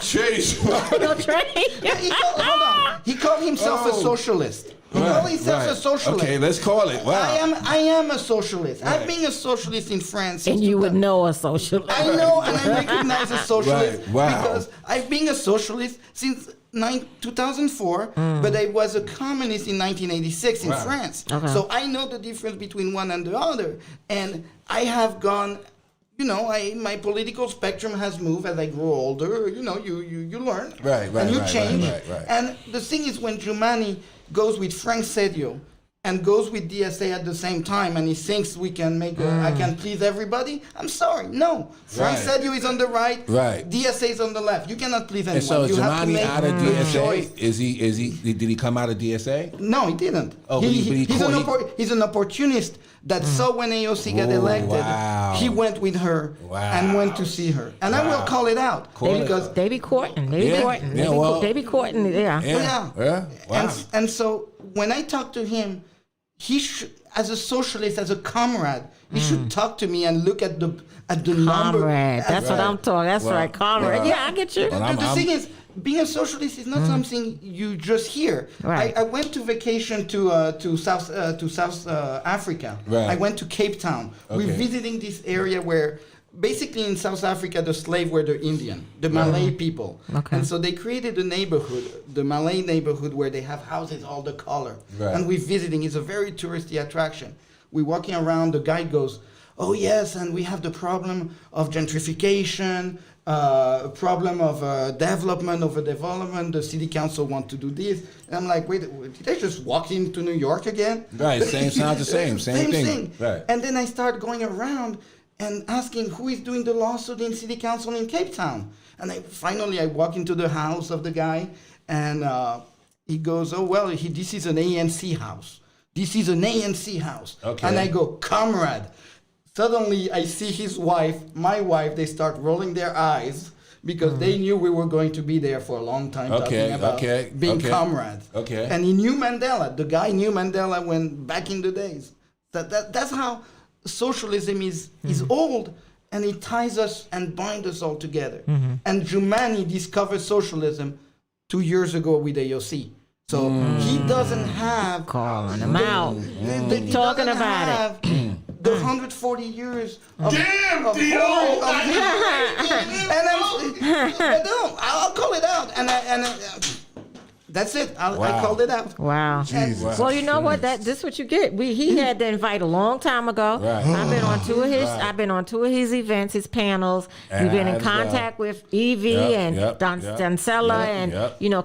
Change. You gonna train. Hold on. He called himself a socialist. He called himself a socialist. Okay, let's call it. Wow. I am a socialist. I've been a socialist in France. And you would know a socialist. I know, and I recognize a socialist Right. Wow. because I've been a socialist since 2004, but I was a communist in 1986 in Wow. France. Okay. So I know the difference between one and the other, and I have gone. My political spectrum has moved as I grow older. You learn, Right, and you right, change. right. And the thing is, when Jumani goes with Frank Sedio and goes with DSA at the same time, and he thinks we can make I can please everybody. I'm sorry, no. Frank Right. Sedio is on the right. Right. DSA is on the left. You cannot please anyone. And so you have to Jemani make out of the choice. DSA? Did he come out of DSA? No, he didn't. Oh, but He's an opportunist that saw when AOC got Oh, elected. wow. He went with her and went to see her. And I will call it out. Because They be courting. Yeah, well- They be courting. Yeah. Yeah. Wow. and so when I talk to him, he should, as a socialist, as a comrade, he should talk to me and look at the number. Comrade. That's what I'm talking. That's Well, right. Comrade. well, Yeah, I get you. well, The thing is, being a socialist is not something you just hear. Right. I went to vacation to South Africa. Right. I went to Cape Town. We're Okay. visiting this area where, basically in South Africa, the slave were the Indian, the Malay people. Okay. And so they created a neighborhood, the Malay neighborhood, where they have houses all the color. Right. And we're visiting. It's a very touristy attraction. We're walking around. The guide goes, "Oh yes, and we have the problem of gentrification. problem of development over development. The city council want to do this, and I'm like, wait, did I just walk into New York again? Right, sounds the same thing. Right. And then I start going around and asking who is doing the lawsuit in city council in Cape Town. And finally I walk into the house of the guy, and he goes, oh, well, this is an ANC house. This is an ANC house. Okay. And I go, comrade. Suddenly I see his wife, my wife, they start rolling their eyes because they knew we were going to be there for a long time talking about being comrades. Okay. And he knew Mandela. The guy knew Mandela when back in the days. That's how socialism is old, and it ties us and binds us all together. And Jumani discovered socialism 2 years ago with AOC. So he doesn't have Calling him out. Talking about it. The 140 years of Damn, of Dio! and I'll call it out, and that's it. I called it out. Wow. Jesus. Well, you know what? This is what you get. He had the invite a long time ago. Right. I've been on two of his. I've been on two of his events, his panels. We've been in contact with Evie and Dancella, and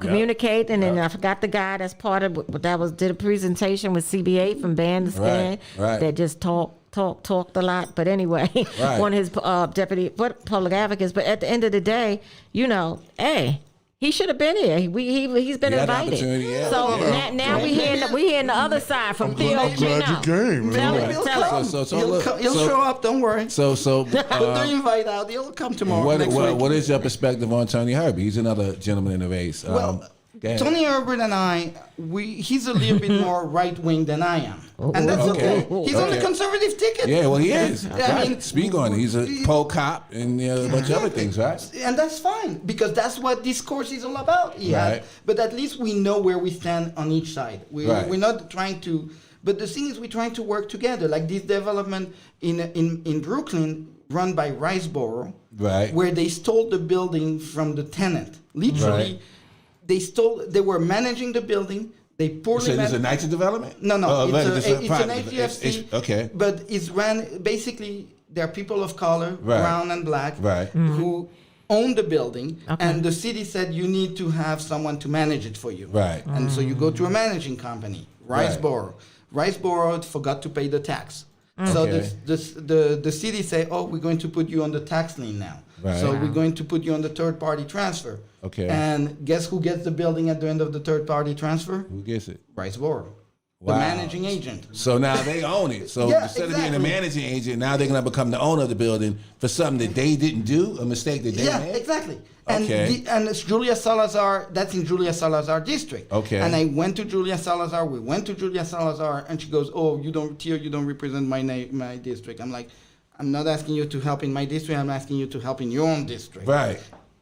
communicating. And I forgot the guy that's part of did a presentation with CBA from Band to Stand that just talked a lot. But anyway, one of his deputy public advocates. But at the end of the day, hey. He should have been here. He's been invited. So now we hearing the other side from Theo. I'm glad you came. He'll show up. Don't worry. So the invite out. He'll come tomorrow. What is your perspective on Tony Herbie? He's another gentleman in the race. Tony Herbert and I, he's a little bit more right wing than I am, and that's okay. He's on the conservative ticket. Yeah, well, he is. I mean, speak on it. He's a poll cop and a bunch of other things, right? And that's fine because that's what discourse is all about. But at least we know where we stand on each side. We're not trying to. But the thing is, we're trying to work together. Like this development in Brooklyn, run by Riceboro, where they stole the building from the tenant, literally. Right. They were managing the building. They poorly managed. Is it a nice development? No. It's an HGFC. Okay. But it's ran, basically, there are people of color, brown and black, who own the building. Okay. And the city said, you need to have someone to manage it for you. Right. And so you go to a managing company, Riceboro. Riceboro forgot to pay the tax. So the city say, oh, we're going to put you on the tax lien now. So we're going to put you on the third-party transfer. Okay. And guess who gets the building at the end of the third-party transfer? Who gets it? Riceboro, the managing agent. So now they own it. So instead of being a managing agent, now they're going to become the owner of the building for something that they didn't do, a mistake that they made? Yeah, exactly. And it's Julia Salazar, that's in Julia Salazar district. Okay. And I went to Julia Salazar, we went to Julia Salazar, and she goes, oh, you don't represent my district. I'm like, I'm not asking you to help in my district, I'm asking you to help in your own district. Right.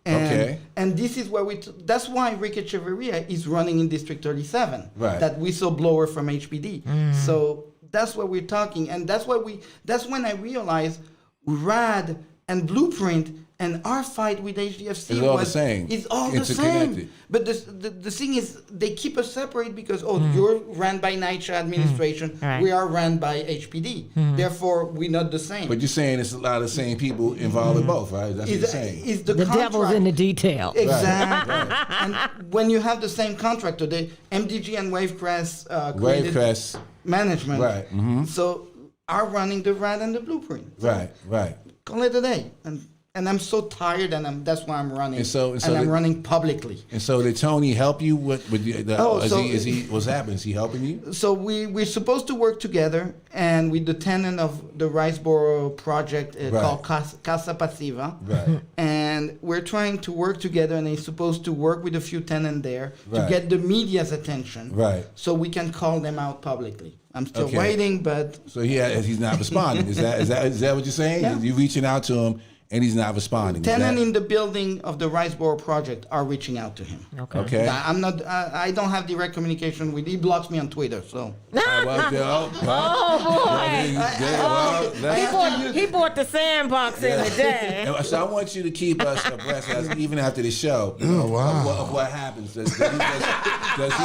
And this is where that's why Ricky Echeverria is running in District 37. Right. That whistleblower from HPD. So that's what we're talking, and that's when I realized RAD and Blueprint and our fight with HDFC is all the same. It's all the same. But the thing is, they keep us separate because, you're ran by NYCHA administration, we are ran by HPD. Therefore, we're not the same. But you're saying it's a lot of the same people involved in both, right? That's what you're saying. The devil's in the detail. Exactly. And when you have the same contractor, the MDG and Wavecrest management. Right. Mm-hmm. So are running the RAD and the Blueprint. So right. Call it a day. And I'm so tired, and that's why I'm running. And I'm running publicly. And so did Tony help you with what's happening? Is he helping you? So we're supposed to work together, and with the tenant of the Riceboro project called Casa Pasiva. Right. And we're trying to work together, and he's supposed to work with a few tenants there to get the media's attention. Right. So we can call them out publicly. I'm still waiting, but so he's not responding. Is that what you're saying? Yeah. You're reaching out to him and he's not responding. Tenants in the building of the Riceboro project are reaching out to him. Okay. I'm not. I don't have direct communication with. He blocks me on Twitter. So. He bought the sandbox in the day. So I want you to keep us abreast, even after the show. Of what happens. Does he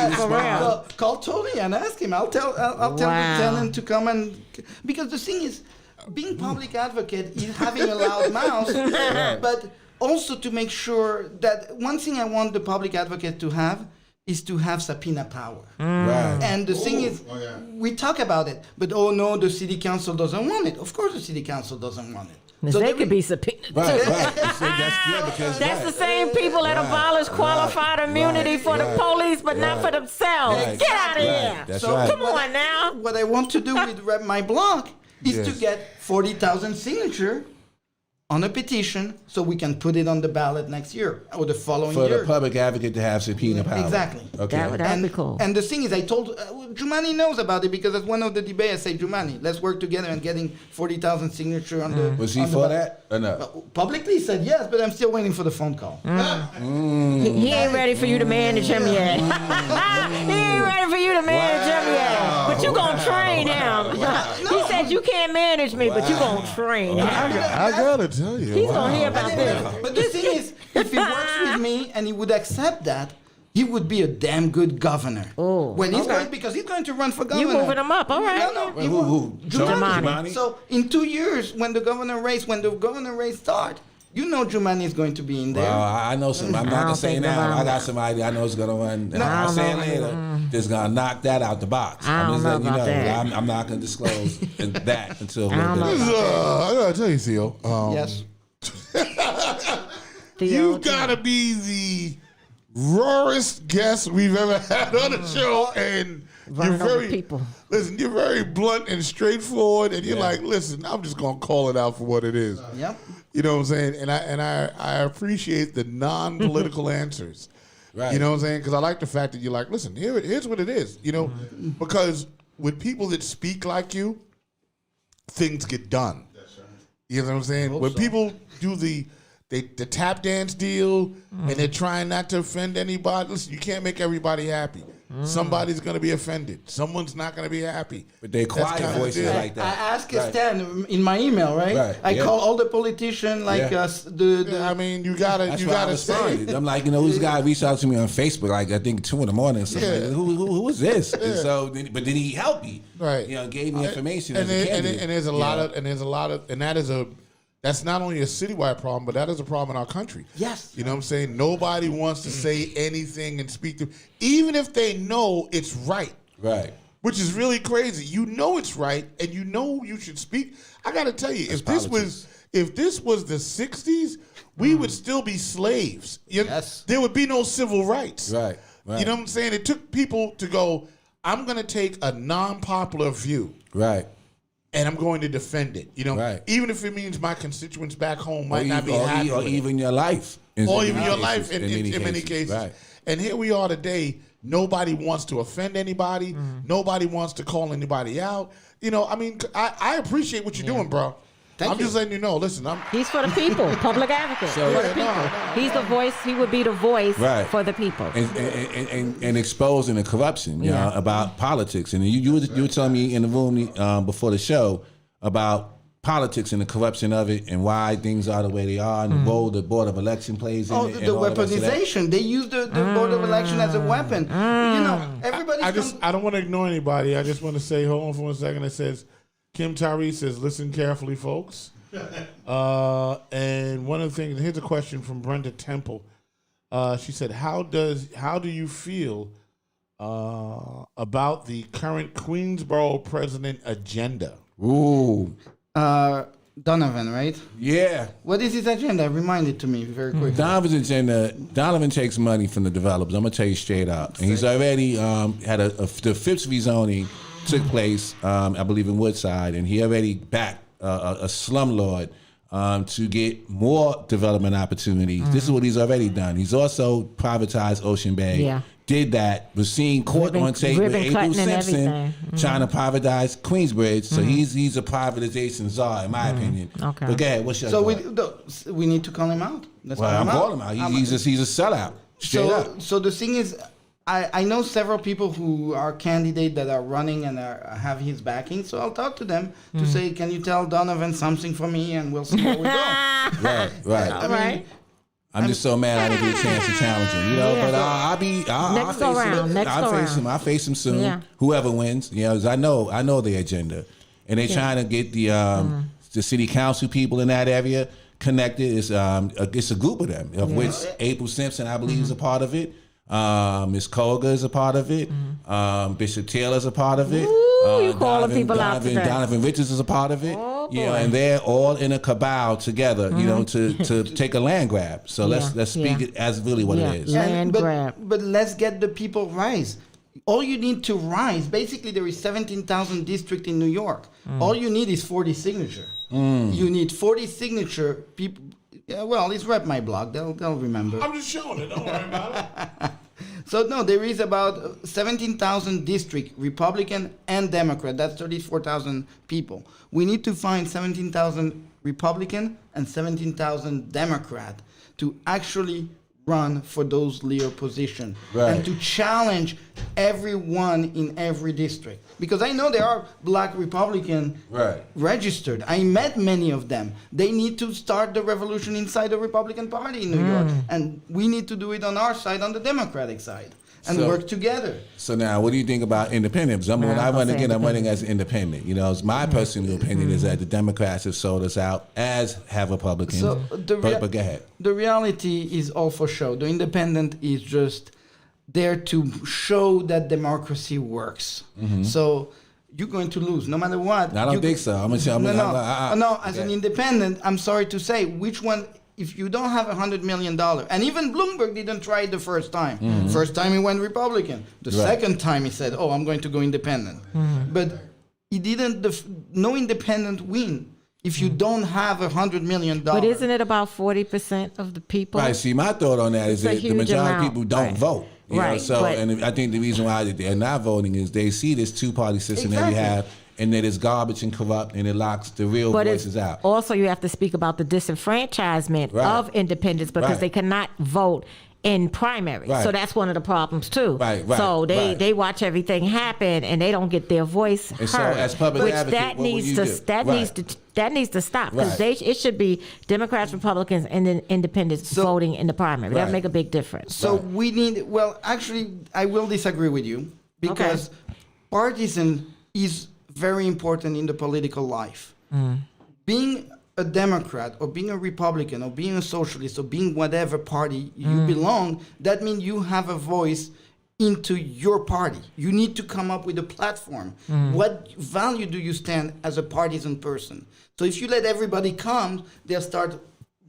respond? Call Tony and ask him. I'll tell the tenant to come and because the thing is. Being public advocate is having a loud mouth, but also to make sure that one thing I want the public advocate to have is to have subpoena power. Right. And the thing is, we talk about it, but oh no, the city council doesn't want it. Of course the city council doesn't want it. So they could be subpoenaed. Right, too. right. Because That's the same people that abolished qualified immunity for the police, but not for themselves. Right. Get out of here. That's So right. Come on now. What I want to do with Rep My Block is to Yes. get 40,000 signatures on a petition so we can put it on the ballot next year or the following For year. the public advocate to have subpoena power. Exactly. Okay. That would be cool. And the thing is, I told Jumani knows about it because at one of the debates I said, Jumani, let's work together and getting 40,000 signatures on the. Was he on the for ballot. that or no? Publicly he said yes, but I'm still waiting for the phone call. He ain't ready for you to manage him yet. He ain't ready for you to manage him yet. But you gonna train him. He said you can't manage me, but you gonna train him. I gotta tell you. He's gonna hear about this. But the thing is, if he works with me and he would accept that, he would be a damn good governor. Oh, when he's okay. going, because he's going to run for governor. You moving him up, all right. No, Wait, he who? will. Jumani. Jumani? So in 2 years, when the governor race start, you know Jumani is going to be in there. Well, I know some. I'm I not gonna don't say think now. about I got somebody I know is gonna run. And I'll don't say it know. later. That's gonna knock that out the box. I I'm don't just know letting you about know. that. I'm not gonna disclose that until a I little don't bit. know. I gotta tell you, Theo. Yes. You gotta be the rawest guest we've ever had on the show, and Running you're over very people. Listen, you're very blunt and straightforward, and you're like, listen, I'm just gonna call it out for what it is. Yep. You know what I'm saying? And I appreciate the non-political answers. Right. You know what I'm saying? Because I like the fact that you're like, listen, here's what it is. You know, because with people that speak like you, things get done. That's right. You know what I'm saying? When people do the tap dance deal and they're trying not to offend anybody, listen, you can't make everybody happy. Somebody's going to be offended. Someone's not going to be happy. But they quiet kinda voices the deal. like I that. asked Stan in my email, right? Right, I yeah. call all the politicians, like Yeah. the I mean, you gotta That's you why I gotta say responded. I'm like, this guy reached out to me on Facebook, like I think 2 a.m. or something. Yeah. Like, who is this? And so, but did he help me? Right. You know, gave me information. and, as a there- candidate. and there's a lot of and that's not only a citywide problem, but that is a problem in our country. Yes. You know what I'm saying? Nobody wants to say anything and speak to, even if they know it's right. Right. Which is really crazy. You know it's right, and you know you should speak. I got to tell you, if this was the '60s, we would still be slaves. Yes. There would be no civil rights. Right. Right. You know what I'm saying? It took people to go, I'm going to take a non-popular view, Right. and I'm going to defend it. You know, Right. even if it means my constituents back home might Or not be even- happy or with it. even your life. Or even your life in many cases. Right. And here we are today. Nobody wants to offend anybody. Nobody wants to call anybody out. You know, I mean, I appreciate what you're doing, bro. I'm just letting you know. Listen, He's for the people, public advocate So- for the people. He's the voice. He would be the voice Right. for the people. And exposing the corruption, you know, about politics. And you were telling me in the room before the show about politics and the corruption of it and why things are the way they are and the role the Board of Election plays in Oh, it. the and all the rest of that. weaponization. They use the Board of Election as a weapon. You know, everybody's I don't want to ignore anybody. I just want to say, hold on for 1 second. It says, Kim Tyree says, listen carefully, folks. And one of the things, here's a question from Brenda Temple. She said, how do you feel about the current Queensboro president agenda? Ooh. Donovan, right? Yeah. What is his agenda? Remind it to me very quickly. Donovan's agenda, Donovan takes money from the developers. I'm going to tell you straight up. And he's already had the fifth rezoning took place, I believe, in Woodside. And he already backed a slumlord to get more development opportunities. This is what he's already done. He's also privatized Ocean Bay. Yeah. Did that, was seen caught on tape with ribbon April cutting and Simpson everything. trying to privatize Queensbridge. So he's a privatization czar, in my opinion. Okay. But go ahead, what's your So thought? we need to call him out. Let's Well, call I'm him calling him out. He's a sellout. Straight up. So the thing is, I know several people who are candidates that are running and have his backing. So I'll talk to them to say, can you tell Donovan something for me, and we'll see where we go. Right. All right. I'm just so mad I didn't get a chance to challenge him, you know. Yeah. But I'll Next face go him. round, next I'll go face round. him. I'll face him soon. Yeah. Whoever wins, you know, 'cause I know their agenda, and they're trying to get the city council people in that area connected. It's a group of them, of which April Simpson, I believe, is a part of it. Ms. Koga is a part of it. Bishop Taylor is a part of it. You calling people out today. Donovan Richards is a part of it. Oh, you know, boy. and they're all in a cabal together, you know, to take a land grab. So let's speak it as really what it is. Land grab. But let's get the people rise. All you need to rise, basically there is 17,000 districts in New York. All you need is 40 signature. You need 40 signature people. Yeah, well, it's Rep My Blog. They'll remember. I'm just showing it. Don't worry about it. So no, there is about 17,000 district, Republican and Democrat. That's 34,000 people. We need to find 17,000 Republican and 17,000 Democrat to actually run for those leader positions and to challenge everyone in every district. Because I know there are black Republican registered. I met many of them. They need to start the revolution inside the Republican Party in New York. And we need to do it on our side, on the Democratic side, and work together. So now, what do you think about independents? When I run again, I'm running as independent. You know, it's my personal opinion is that the Democrats have sold us out, as have Republicans. So but go ahead. The reality is all for show. The independent is just there to show that democracy works. So you're going to lose no matter what. I don't think so. As an independent, I'm sorry to say, which one? If you don't have $100 million, and even Bloomberg didn't try it the first time. First time he went Republican. The second time he said, "Oh, I'm going to go independent." But he didn't. No independent win if you don't have $100 million. But isn't it about 40% of the people? Right. See, my thought on that is that the majority of people don't vote. You know, so, but, and I think the reason why they're not voting is they see this two-party system that we have, and that it's garbage and corrupt, and it locks the real voices out. Also, you have to speak about the disenfranchisement of independents because they cannot vote in primaries. So that's one of the problems too. So they watch everything happen and they don't get their voice heard. So as public advocate, that needs to stop because it should be Democrats, Republicans, and then independents voting in the primary. That make a big difference. So we need. Well, actually, I will disagree with you because partisan is very important in the political life. Being a Democrat or being a Republican or being a socialist or being whatever party you belong, that means you have a voice into your party. You need to come up with a platform. What value do you stand as a partisan person? So if you let everybody come, they'll start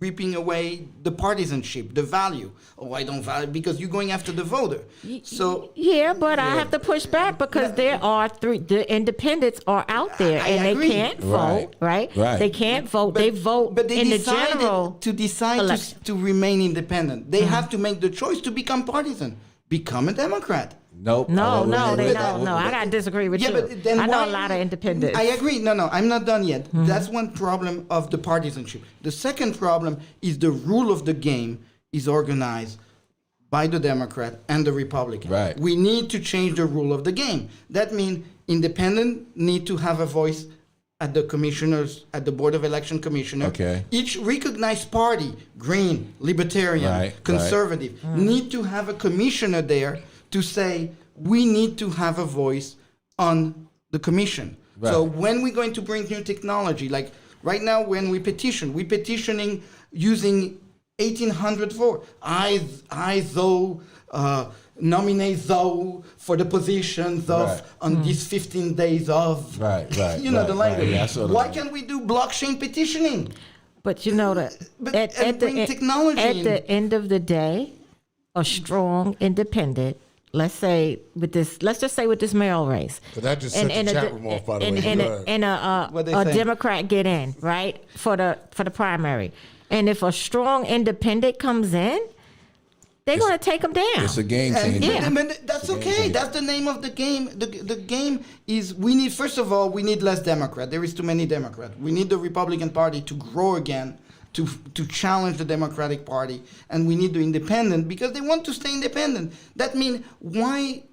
ripping away the partisanship, the value. Oh, I don't value because you're going after the voter. So but I have to push back because there are the independents are out there and they can't vote, right? They can't vote. They vote but they in the decided general to decide to remain independent. They have to make the choice to become partisan, become a Democrat. Nope. No, I gotta disagree with you. But then I know a lot of independents. I agree. No, I'm not done yet. That's one problem of the partisanship. The second problem is the rule of the game is organized by the Democrat and the Republican. We need to change the rule of the game. That means independent need to have a voice at the commissioners, at the Board of Election Commissioner. Each recognized party, Green, Libertarian, Conservative, need to have a commissioner there to say, we need to have a voice on the commission. So when we're going to bring new technology, like right now when we're petitioning using 1,800 votes. Nominate Zoe for the positions of on these 15 days of you know the language. Why can't we do blockchain petitioning? But you know that at the end of the day, a strong independent. Let's just say with this mayoral race. But that just set the chat room off, by the way. And a Democrat get in, right, for the primary. And if a strong independent comes in, they're going to take them down. It's a game changer. But that's okay. That's the name of the game. The game is first of all, we need less Democrat. There is too many Democrats. We need the Republican Party to grow again, to challenge the Democratic Party, and we need the independent because they want to stay independent. That means why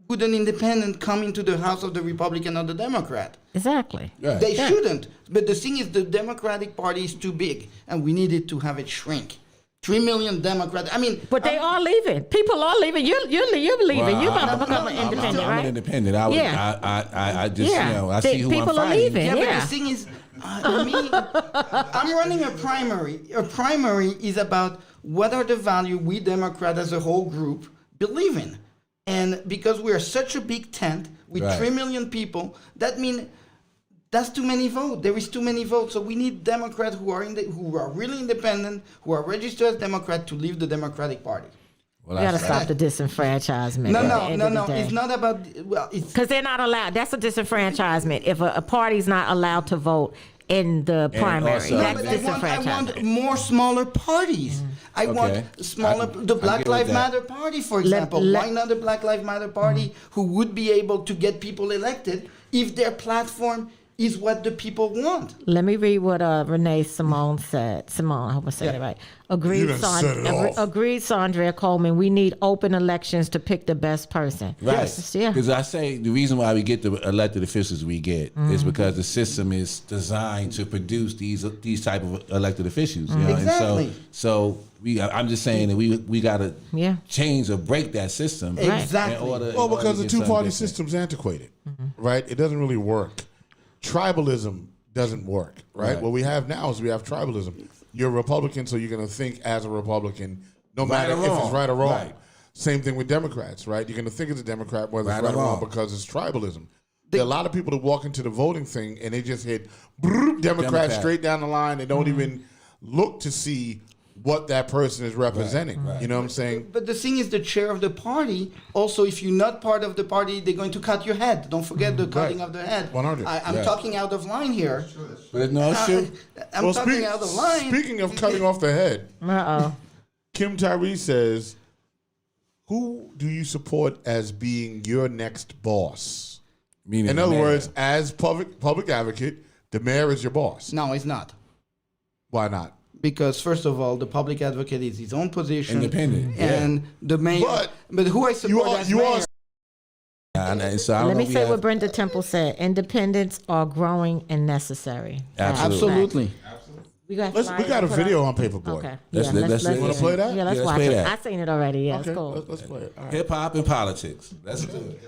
would an independent come into the House of the Republican or the Democrat? Exactly. They shouldn't. But the thing is, the Democratic Party is too big, and we needed to have it shrink. 3 million Democrats. But they are leaving. People are leaving. You're leaving. You're about to become an independent, right? I'm an independent. I just, I see who people I'm fighting. are leaving. But the thing is, Me, I'm running a primary. A primary is about what are the values we Democrats as a whole group believe in. And because we are such a big tent with 3 million people, that means that's too many votes. There is too many votes. So we need Democrats who are really independent, who are registered as Democrats to leave the Democratic Party. Well, you got to stop the disenfranchisement. No. It's not about, it's... Because they're not allowed. That's a disenfranchisement. If a party's not allowed to vote in the primary, also, that's I disenfranchisement. want more smaller parties. I want smaller, the Black Lives Matter Party, for example. Why not the Black Lives Matter Party who would be able to get people elected if their platform is what the people want? Let me read what Renee Simone said. Simone, I hope I said it right. Agreed, Sandria Coleman. We need open elections to pick the best person. Right. Yes. Yeah. Because I say the reason why we get the elected officials we get is because the system is designed to produce these type of elected officials. You know? Exactly. And so I'm just saying that we got to change or break that system. Exactly. Because the two-party system's antiquated, right? It doesn't really work. Tribalism doesn't work, right? What we have now is we have tribalism. You're a Republican, so you're going to think as a Republican, no matter if it's right or wrong. Right. Same thing with Democrats, right? You're going to think as a Democrat whether it's right or wrong because it's tribalism. There are a lot of people that walk into the voting thing and they just hit Democrat straight down the line and don't even look to see what that person is representing. You know what I'm saying? But the thing is, the chair of the party, also, if you're not part of the party, they're going to cut your head. Don't forget the cutting of the head. 100. I'm talking out of line here. But no, sure. I'm talking out of line. Speaking of cutting off the head, Kim Tyree says, who do you support as being your next boss? Meaning in other words, as public advocate, the mayor is your boss. No, he's not. Why not? Because first of all, the public advocate is his own position, independent, and the mayor. But who I support as mayor? Let me say what Brenda Temple said: independents are growing and necessary. Absolutely. We got a video on Paperboy. Okay. Let's want to play that? Yeah, let's watch it. I seen it already. Yeah, it's cool. Let's play it. Hip hop and politics. Let's do it.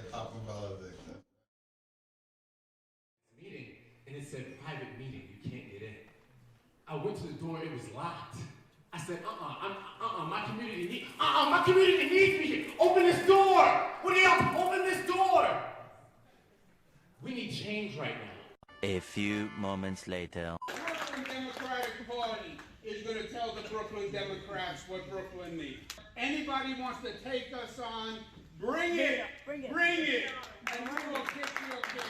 And it said private meeting. You can't get in. I went to the door, it was locked. I said, my community needs me here. Open this door. What are y'all? Open this door. We need change right now. A few moments later. The Brooklyn Democratic Party is going to tell the Brooklyn Democrats what Brooklyn needs. Anybody wants to take us on, bring it. Bring it. And we will get you okay.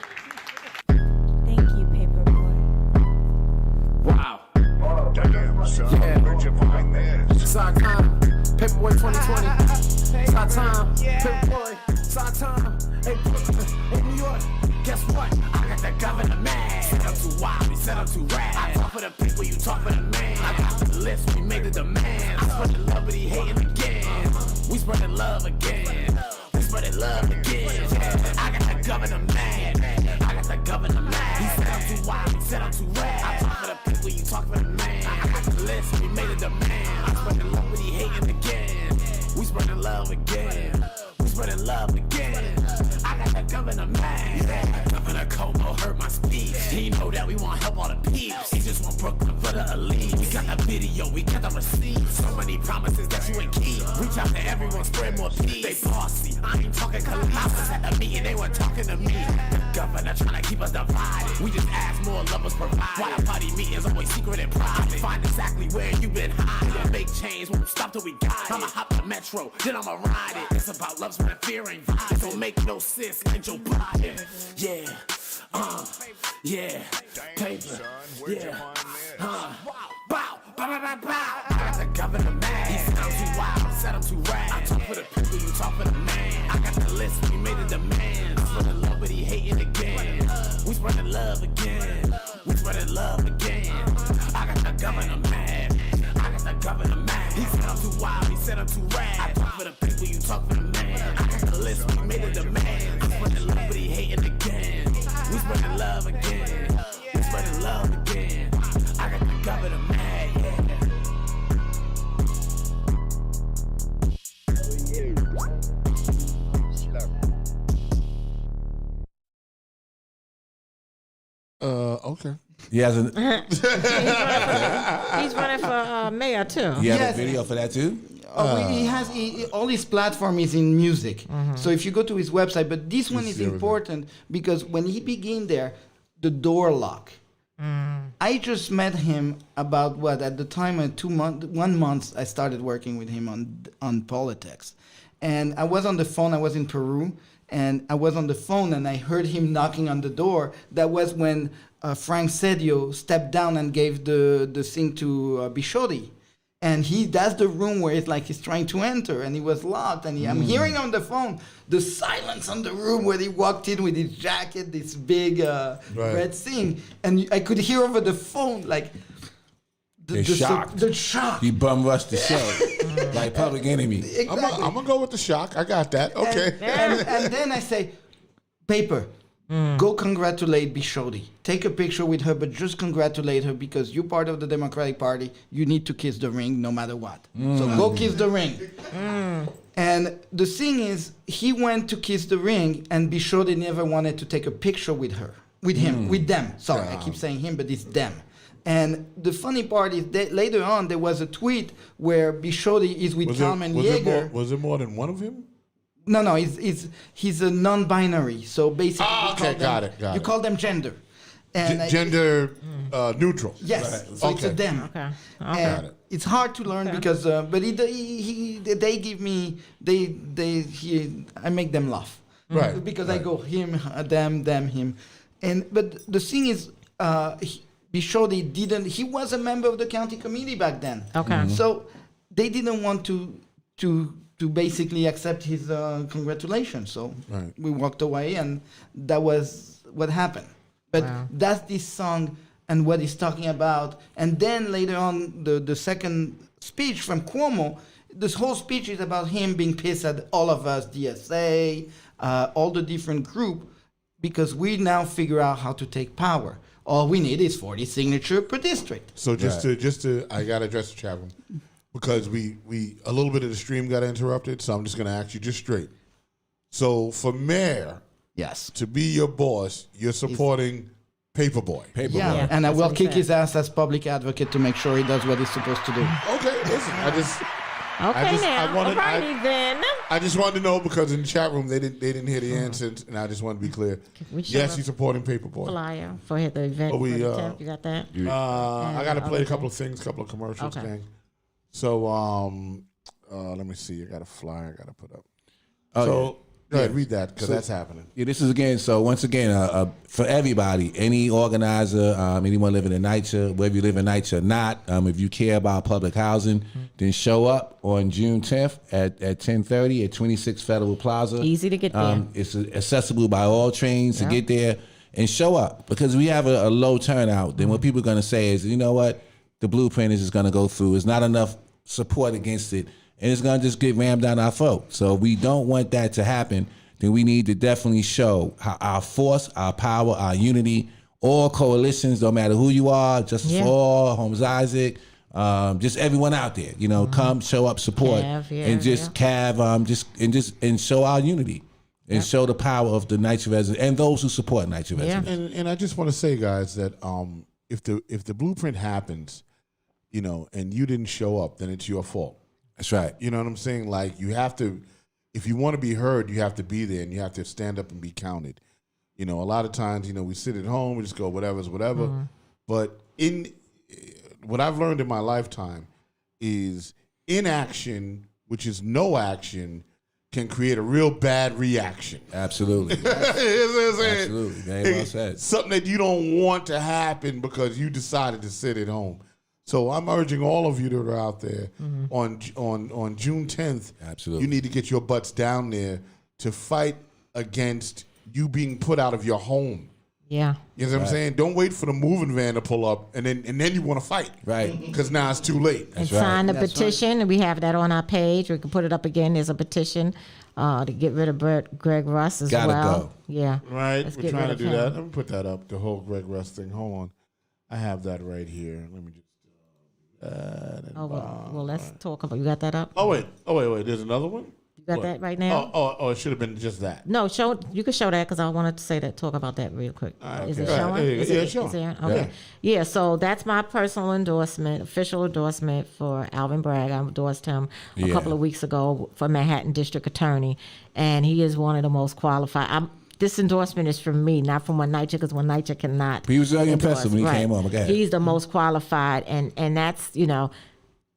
Thank you, Paperboy. Wow. Damn, son. Where'd you find this? Side time. Paperboy 2020. Side time. Paperboy. Side time. Hey, New York. Guess what? I got the governor mad. Said I'm too wild, he said I'm too rad. I talk for the people, you talk for the man. I got the list, we made the demand. I spread the love, but he hating again. We spreading love again. We spreading love again. I got the governor mad. I got the governor mad. He said I'm too wild, he said I'm too rad. I talk for the people, you talk for the man. I got the list, we made a demand. I spread the love, but he hating again. We spreading love again. We spreading love again. I got the governor mad. Governor Como hurt my speech. He know that we want help all the peeps. He just want Brooklyn for the elite. We got the video, we got the receipts. So many promises that you ain't keep. Reach out to everyone, spread more peace. They bossy, I ain't talking colleagues. I was at a meeting, they weren't talking to me. The governor trying to keep us divided. We just ask more love us provided. Why the party meetings always secret and private. Find exactly where you been hiding. Make change, won't stop till we got it. I'ma hop the metro, then I'ma ride it. It's about love, spread fear, ain't violence. It don't make no sense like Joe Biden. Yeah. Yeah, paper, yeah, bow, bow, bow, bow. I got the governor mad. He said I'm too wild, said I'm too rad. I talk for the people, you talk for the man. I got the list, we made a demand. I spread the love, but he hating again. We spreading love again. We spreading love again. I got the governor mad. I got the governor mad. He said I'm too wild, he said I'm too rad. I talk for the people, you talk for the man. I got the list, we made a demand. I spread the love, but he hating again. We spreading love again. We spreading love again. I got the governor mad. Okay. He has a He's running for mayor too. he has Yes. a video for that too. He has all his platform is in music. So if you go to his website, but this one is see everything. important because when he began there, the door lock. I just met him about what at the time 1 month I started working with him on politics, and I was on the phone. I was in Peru, and I was on the phone, and I heard him knocking on the door. That was when Frank Sedio stepped down and gave the thing to Bishotti. And that's the room where it's like he's trying to enter, and he was locked. And I'm hearing on the phone the silence on the room where he walked in with his jacket, this big red thing, and I could hear over the phone like They're shocked. The shock. He bum rushed the show like Public Enemy. Exactly. I'm gonna go with the shock. I got that. Okay. And then I say, Paper, go congratulate Bishotti. Take a picture with her, but just congratulate her because you're part of the Democratic Party. You need to kiss the ring no matter what. So go kiss the ring. And the thing is, he went to kiss the ring, and Bishotti never wanted to take a picture with her, with him, with them. Sorry, I keep saying him, but it's them. And the funny part is that later on there was a tweet where Bishotti is with Carmen Yeager. Was it more than one of him? No, he's a non-binary. So basically, Got it. You call them gender, and Gender neutral. yes, Right. so it's a Okay. them. Okay. And it's hard to learn because, but they give me I make them laugh, Right, Because I go him, them, him, but the thing is, Bishotti didn't. He was a member of the county committee back then. Okay. So they didn't want to basically accept his congratulations. So Right. we walked away, and that was what happened. But that's this song and what he's talking about. And then later on, the second speech from Cuomo, this whole speech is about him being pissed at all of us, DSA, all the different group, because we now figure out how to take power. All we need is 40 signature per district. So just to, I gotta address the chat room because we a little bit of the stream got interrupted. So I'm just gonna ask you just straight. So for mayor Yes. to be your boss, you're supporting Paperboy. Yeah, and I that's will what he kick said. his ass as public advocate to make sure he does what he's supposed to do. Okay, listen. Okay, I wanted- alrighty then. I just wanted to know because in the chat room they didn't hear the answers, and I just wanted to be clear. We show Yes, up he's supporting Paperboy. Flyer for the event. Oh, we, for the uh, 10th. You got that? I got to play a other couple of things, a couple of commercials, Okay. gang. So, let me see. I got a flyer I got to put up. Oh, So, go ahead, read that because that's happening. Yeah, this is again. So once again, for everybody, any organizer, anyone living in NYCHA, whether you live in NYCHA or not, if you care about public housing, then show up on June 10th at 10:30 at 26 Federal Plaza. Easy to get there. It's accessible by all trains to get there and show up because we have a low turnout. Then what people are going to say is, you know what, the blueprint is just going to go through. There's not enough support against it. And it's going to just get rammed down our throat. So if we don't want that to happen, then we need to definitely show our force, our power, our unity, all coalitions, no matter who you are, Justice for All, Holmes Isaac, just everyone out there, come, show up, support, and just and show our unity and show the power of the NYCHA residents and those who support NYCHA residents. And I just want to say, guys, that if the blueprint happens, and you didn't show up, then it's your fault. That's right. You know what I'm saying? Like, you have to, if you want to be heard, you have to be there and you have to stand up and be counted. A lot of times, we sit at home, we just go, whatever's whatever. But what I've learned in my lifetime is inaction, which is no action, can create a real bad reaction. Absolutely. Absolutely. Very well said. Something that you don't want to happen because you decided to sit at home. So I'm urging all of you that are out there on June 10th. Absolutely. You need to get your butts down there to fight against you being put out of your home. Yeah. You know what I'm saying? Don't wait for the moving van to pull up and then you want to fight. Right. Because now it's too late. And sign the That's petition. And we have that on our page. We can put it up again. There's a petition to get rid of Greg Russ as Gotta well. go. Yeah. Right? Let's We're get trying rid to of do him. that. Let me put that up, the whole Greg Russ thing. Hold on. I have that right here. Let me just. Well, let's talk about. You got that up? Oh wait. There's another one. You got that right now? Oh, it should have been just that. No, you can show that because I wanted to say that. Talk about that real quick. Is it okay. showing? Yeah, it's showing. Is it, okay. Yeah. So that's my personal endorsement, official endorsement for Alvin Bragg. I endorsed him a couple of weeks ago for Manhattan District Attorney, and he is one of the most qualified. This endorsement is from me, not from One Night because One Night cannot. He was very impressive when he Right. came on. Okay. He's the most qualified, and that's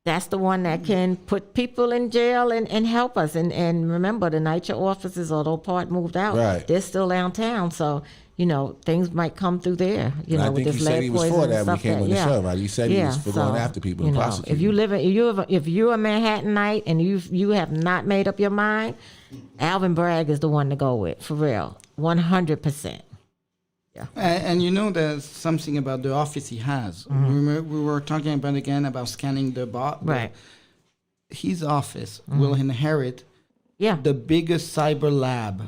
that's the one that can put people in jail and help us. And remember, the NYCHA offices, although part moved out, Right. they're still downtown. So, things might come through there, And I with think he this said lead he was poison for and that when he stuff came on the show, right? He said he was for going after people and prosecuting. If you live if you're a Manhattanite and you have not made up your mind, Alvin Bragg is the one to go with, for real, 100%. And there's something about the office he has. Remember, we were talking about scanning the bot. Right. His office will inherit the biggest cyber lab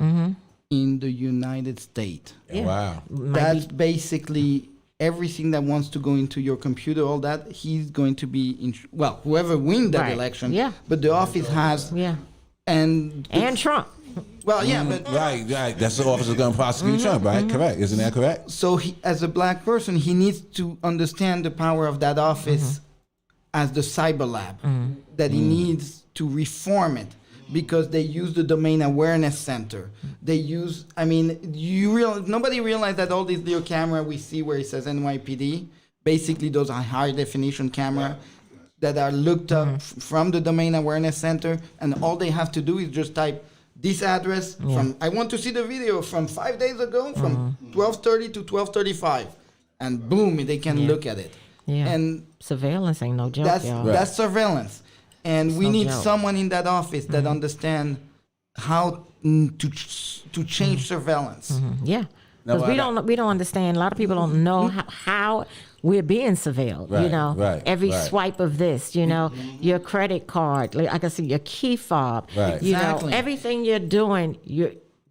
in the United States. Yeah. Wow. That's basically everything that wants to go into your computer, all that, he's going to be whoever wins that Right. election. Yeah. But the office has and Trump. well, yeah, but Right. That's the office that's going to prosecute Trump, right? Correct. Isn't that correct? so he, as a black person, he needs to understand the power of that office as the cyber lab, that he needs to reform it because they use the domain awareness center. They use, nobody realized that all these little camera we see where it says NYPD, basically those are high definition camera that are looked up from the domain awareness center, and all they have to do is just type this address from, I want to see the video from 5 days ago from 12:30 to 12:35, and boom, they can look at it. Yeah. And Surveillance ain't no joke, that's y'all. that's surveillance, and we no need joke. someone in that office that understand how to change surveillance. Yeah, No, because we don't understand. A lot of people don't know how we're being surveilled. Right, every right. swipe of this. Your credit card. Like I can see your key fob. Right. Exactly. Everything you're doing.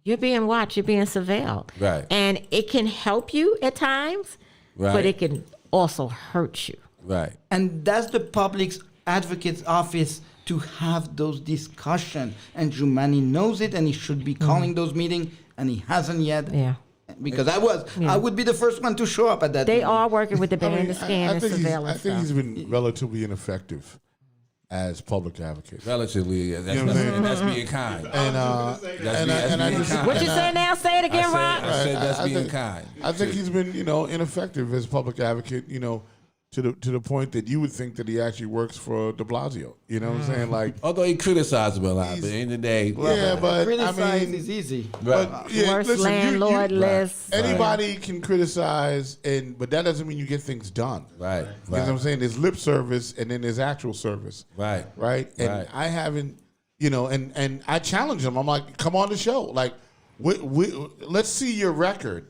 You're being watched. You're being surveilled. Right. And it can help you at times, Right. but it can also hurt you. Right. And that's the public advocate's office to have those discussions. And Jumani knows it, and he should be calling those meetings, and he hasn't yet. Yeah. Because I would be the first one to show up at that. They meeting. are working with the band to scan I and think surveillance. I think he's stuff. been relatively ineffective as public advocate. Relatively, that's, You know what I'm saying? that's being kind. And I being just kind. What you say now? Say it again, Rob. I said that's I being think- kind. I think he's been, ineffective as public advocate, to the point that you would think that he actually works for De Blasio. You know what I'm saying? Like, Although he criticized him a lot, but at the end of the day, yeah, but Criticize is easy. but yeah, Worst listen, landlord list. anybody can criticize, but that doesn't mean you get things done. right, You know what I'm saying? There's lip service and then there's actual service. right. Right? And Right. I haven't, and I challenge him. I'm like, come on the show. Like, let's see your record.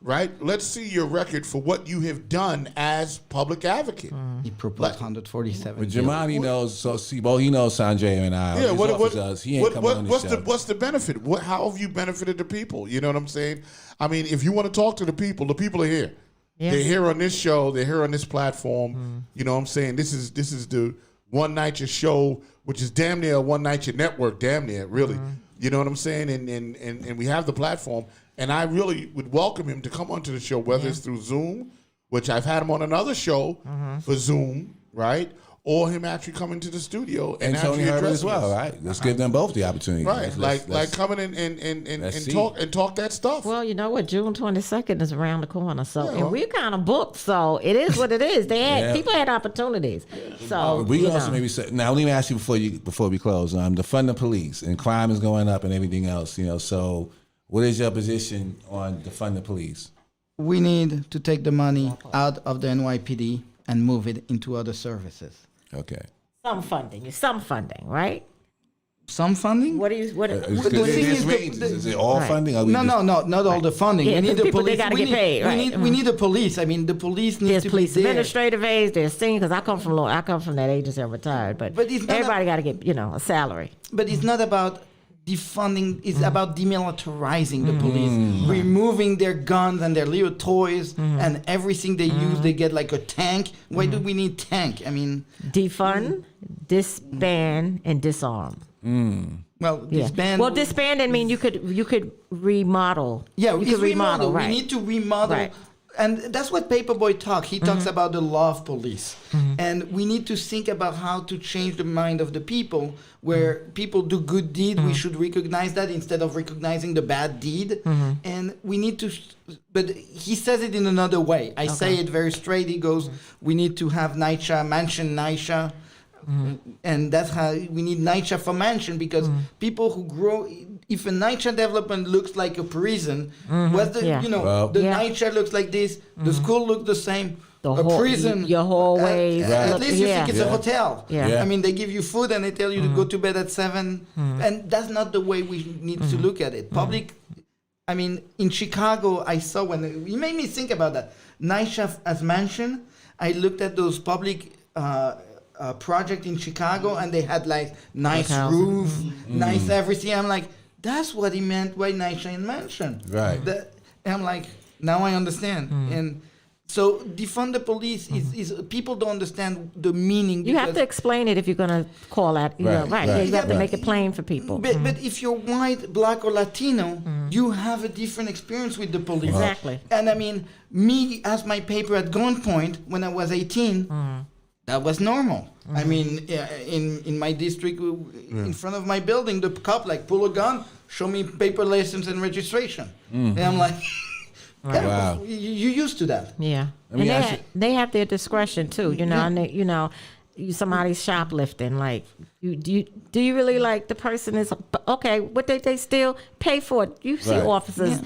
Right? Let's see your record for what you have done as public advocate. He proposed 147. But Jemani knows, he knows Sanjay and I. Yeah, His office does. He ain't coming on the show. what's the benefit? How have you benefited the people? You know what I'm saying? I mean, if you want to talk to the people are here. Yeah. They're here on this show. They're here on this platform. You know what I'm saying? This is the One Night show, which is damn near a One Night network, damn near, really. You know what I'm saying? And we have the platform. And I really would welcome him to come onto the show, whether it's through Zoom, which I've had him on another show for Zoom, right? Or him actually coming to the studio And Tony actually Herbert addressing as well, us. right? Let's give them both the opportunity. Right, Let's coming in and let's see. talk that stuff. Well, you know what? June 22nd is around the corner, so Yeah. and we're kind of booked. So it is what it is. People had opportunities. So We can also maybe say, now let me ask you before we close. Defund the police, and crime is going up and everything else. So what is your position on defund the police? We need to take the money out of the NYPD and move it into other services. Okay. some funding, right? Some funding? What do you? What? Is the thing is is it all Right. funding? Or we No, just- not all the funding. Yeah, we need 'cause the people, police. they gotta we get need, paid, right. We need the police. I mean, the police need There's to police be there. administrative aides. There's things because I come from that agency. I'm retired, but But it's not everybody got to get a salary. But it's not about defunding. It's about demilitarizing the police, removing their guns and their little toys and everything they use. They get like a tank. Why do we need tank? I mean, Defund, disband, and disarm. Well, disband. Well, disband and mean you could remodel. Yeah, you it's could remodel. remodel. Right. We need to remodel. Right. And that's what Paperboy talks. He talks about the law of police. Mm-hmm. And we need to think about how to change the mind of the people. Where people do good deed, we should recognize that instead of recognizing the bad deed. And we need to, but he says it in another way. I say it very straight. He goes, we need to have NYCHA, mansion NYCHA. And that's how we need NYCHA for mansion, because people who grow, if a NYCHA development looks like a prison, what's the, the NYCHA looks like this, the school looks the same, prison, your hallways. At least you think it's a hotel. Yeah. I mean, they give you food and they tell you to go to bed at 7. And that's not the way we need to look at it. Public, I mean, in Chicago, I saw when, you made me think about that. NYCHA as mansion, I looked at those public project in Chicago, and they had like nice roof, nice everything. I'm like, that's what he meant by NYCHA in mansion. Right. And I'm like, now I understand. And so defund the police is people don't understand the meaning. You have to explain it if you're going to call that. You know, right. Yeah, you have to make it plain for people. But if you're white, black, or Latino, you have a different experience with the police. Exactly. And I mean, me as my paper at gunpoint when I was 18, that was normal. I mean, in my district, in front of my building, the cop like pull a gun, show me paper license and registration, and I'm like, wow, you used to that. Yeah, and they have their discretion too. You know, and somebody's shoplifting. Like, do you really like the person is okay? What they still pay for it? You see officers,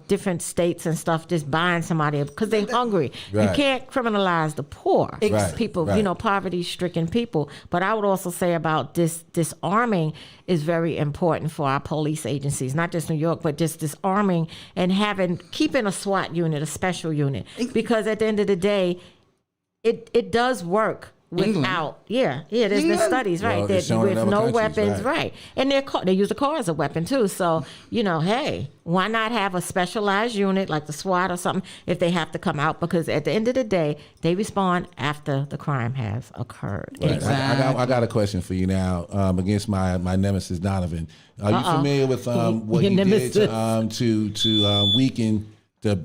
different states and stuff just buying somebody because they're hungry. Right. You can't criminalize the poor people, poverty-stricken people. But I would also say about disarming is very important for our police agencies, not just New York, but just disarming and keeping a SWAT unit, a special unit, because at the end of the day, it does work. Without, there's been studies, right? That with no weapons, right? And they use a car as a weapon too. So hey, why not have a specialized unit like the SWAT or something if they have to come out? Because at the end of the day, they respond after the crime has occurred. Right. Exactly. I got a question for you now against my nemesis Donovan. Are you familiar with what he did to weaken the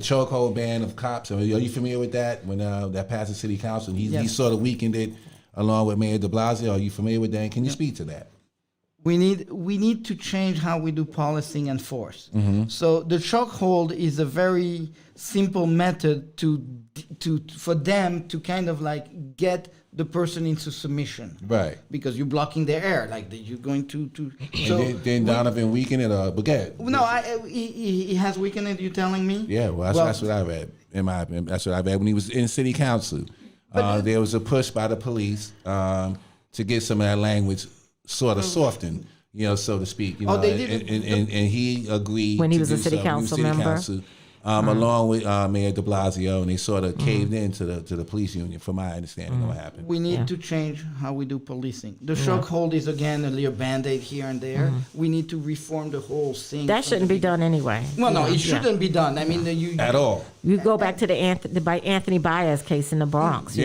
chokehold ban of cops? Are you familiar with that? When that passed the city council, he sort of weakened it along with Mayor de Blasio. Are you familiar with that? Can you speak to that? We need to change how we do policing and force. So the chokehold is a very simple method for them to kind of like get the person into submission, right? Because you're blocking their air, like you're going to. So then Donovan weakened it, but get no, he has weakened it. You telling me? Yeah, that's what I read. In my opinion, that's what I read when he was in city council. There was a push by the police to get some of that language sort of softened, so to speak. They did, and he agreed when he was a city council member. Along with Mayor de Blasio, and they sort of caved into the police union, from my understanding of what happened. We need to change how we do policing. The chokehold is, again, a little Band-Aid here and there. We need to reform the whole thing. That shouldn't be done anyway. Well, no, it shouldn't be done. I mean, at all. You go back to the Anthony Baez case in the Bronx,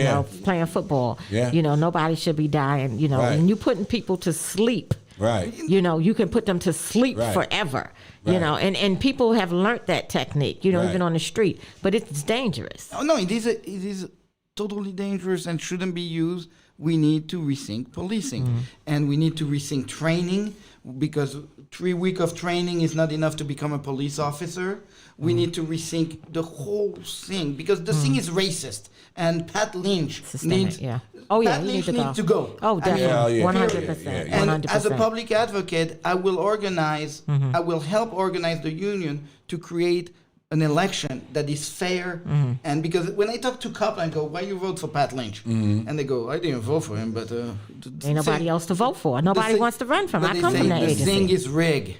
playing football. Yeah. Nobody should be dying, right. And you putting people to sleep. Right. You can put them to sleep forever. Right. And people have learned that technique, even on the street. But it's dangerous. Oh, no, it is totally dangerous and shouldn't be used. We need to rethink policing. And we need to rethink training, because 3 weeks of training is not enough to become a police officer. We need to rethink the whole thing, because the thing is racist. And Pat Lynch needs to go. Oh, definitely. 100%. Yeah. And as a public advocate, I will organize, I will help organize the union to create an election that is fair. And because when I talk to cops, I go, why you vote for Pat Lynch? And they go, I didn't vote for him, but... ain't nobody else to vote for. Nobody wants to run from. I come from that agency. The thing is rigged.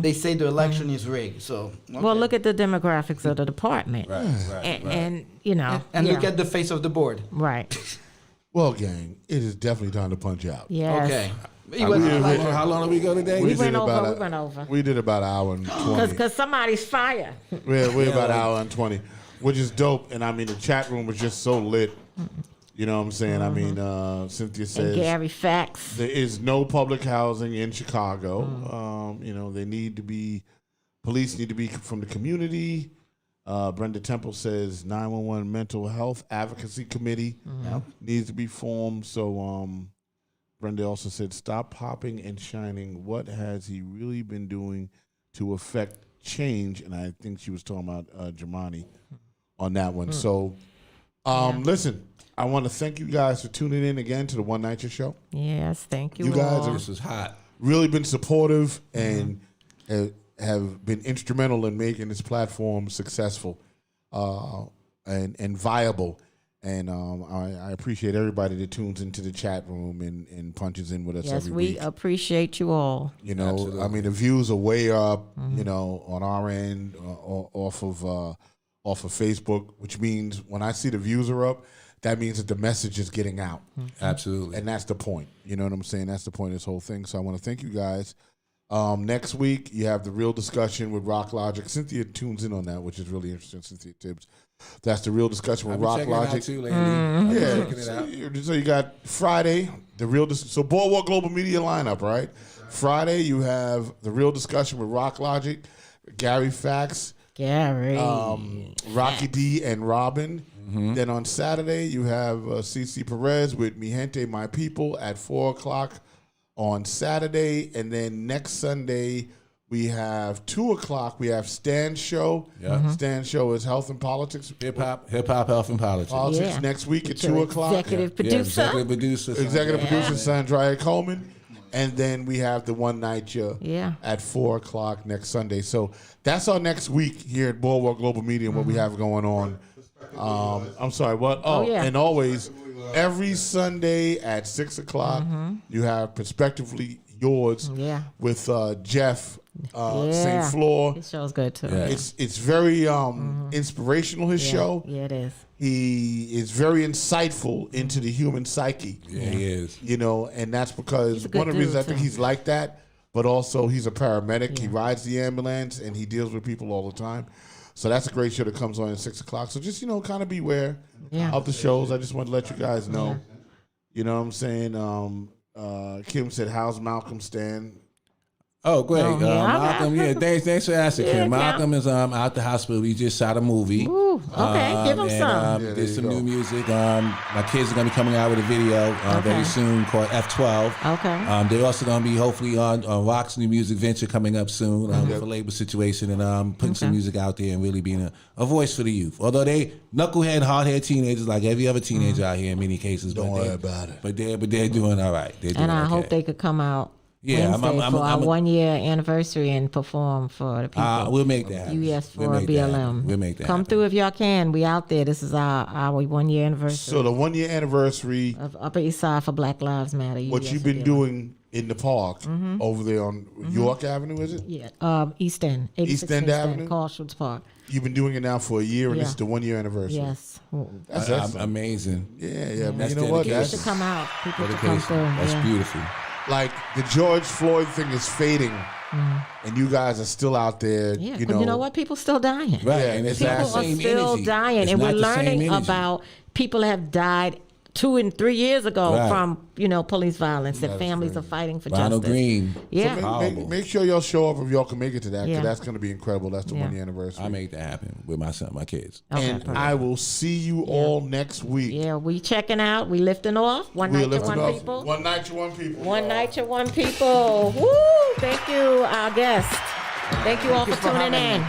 They say the election is rigged. So well, look at the demographics of the department. Right. And look at the face of the board. Right. Well, gang, it is definitely time to punch out. Yes. Okay. How long did we go today? We went over. We did about an hour and 20. Because somebody's fire. We're about an hour and 20, which is dope. And I mean, the chat room was just so lit. You know what I'm saying? I mean, Cynthia And says Gary Facts. there is no public housing in Chicago. You know, police need to be from the community. Brenda Temple says 911 Mental Health Advocacy Committee needs to be formed. So Brenda also said, stop popping and shining. What has he really been doing to affect change? And I think she was talking about Germani on that one. So listen, I want to thank you guys for tuning in again to the One Night Show. Yes, thank you. You guys all. are This is hot. really been supportive and have been instrumental in making this platform successful and viable. And I appreciate everybody that tunes into the chat room and punches in with us Yes, every we week. appreciate you all. You know, Absolutely. I mean, the views are way up, you know, on our end, off of Facebook, which means when I see the views are up, that means that the message is getting out. Absolutely. And that's the point. You know what I'm saying? That's the point of this whole thing. So I want to thank you guys. Next week, you have the real discussion with Rock Logic. Cynthia tunes in on that, which is really interesting. Cynthia Tibbs. That's the real discussion with Rock Logic. Too lately. I've been checking it out. So you got Friday, the real so Boardwalk Global Media lineup, right? Friday, you have the real discussion with Rock Logic, Gary Facts, Gary. Rocky D, and Robin. Then on Saturday, you have CC Perez with Mi Gente, My People at 4:00 on Saturday. And then next Sunday, we have 2:00. We have Stan's show. Yeah. Stan's show is Health and Politics. Hip hop, health, and politics. Yeah. Next week at Your 2:00. Executive producer. executive producer. Executive producer Sandra Coleman. And then we have the One Night Show at 4:00 next Sunday. So that's our next week here at Boardwalk Global Media and what we have going on. I'm sorry, what? And always, every Sunday at 6:00, you have Prospectively Yours with Jeff St. Fleur. His show's good too. Yeah. It's very inspirational, his show. Yeah, it is. He is very insightful into the human psyche. Yeah, he is. You know, and that's because a good one of the reasons I dude, think too. he's like that, but also he's a paramedic. He rides the ambulance and he deals with people all the time. So that's a great show that comes on at 6:00. So just, you know, kind of beware of the shows. I just want to let you guys know. You know what I'm saying? Kim said, how's Malcolm stand? Oh, great. Oh, yeah. Malcolm, thanks for asking, Kim. Malcolm is out the hospital. He just shot a movie. Ooh, okay, give him some. there Did you some go. new music. My kids are going to be coming out with a video very soon called F12. Okay. They're also going to be hopefully on Rock's new music venture coming up soon with a label situation and putting some music out there and really being a voice for the youth. Although they knucklehead, hardhead teenagers like every other teenager out here in many cases. Don't worry about it. But they're doing all right. They're doing And I okay. hope they could come out Yeah, Wednesday for our 1 year anniversary and perform for the people. We'll make that happen. US We'll for make that happen. BLM. We'll make that Come happen. through if y'all can. We out there. This is our 1 year anniversary So the 1 year anniversary, of Upper East Side for Black Lives Matter. what US you've for been BLM. doing in the park over there on York Avenue, is it? Yeah, East End. 86 East End Avenue? Carl Schultz Park. You've been doing it now for a year, and this is the 1 year anniversary. Yes. That's excellent. Amazing. Yeah, but That's you know what? People dedication. should That's come out. People should come Dedication. through. That's yeah. beautiful. like the George Floyd thing is fading, and you guys are still out there. Yeah, You but know, you know what? People still dying. Right, Yeah, and it's People not the are same still energy. dying, It's and we're not the same learning energy. about people have died 2 and 3 years ago Right. from police violence. That families are fighting for Ronald justice. Green. Yeah. Make sure y'all show up if y'all can make it to that, because Yeah. that's going to be incredible. That's the 1 year anniversary. I make that happen with my son, my kids. Okay, and perfect. I will see you all next week. Yeah, we checking out. We lifting off. One We're night to lifting one off. people. One night to one people. One y'all. night to one people. Woo! Thank you, our guest. Thank you all for tuning in.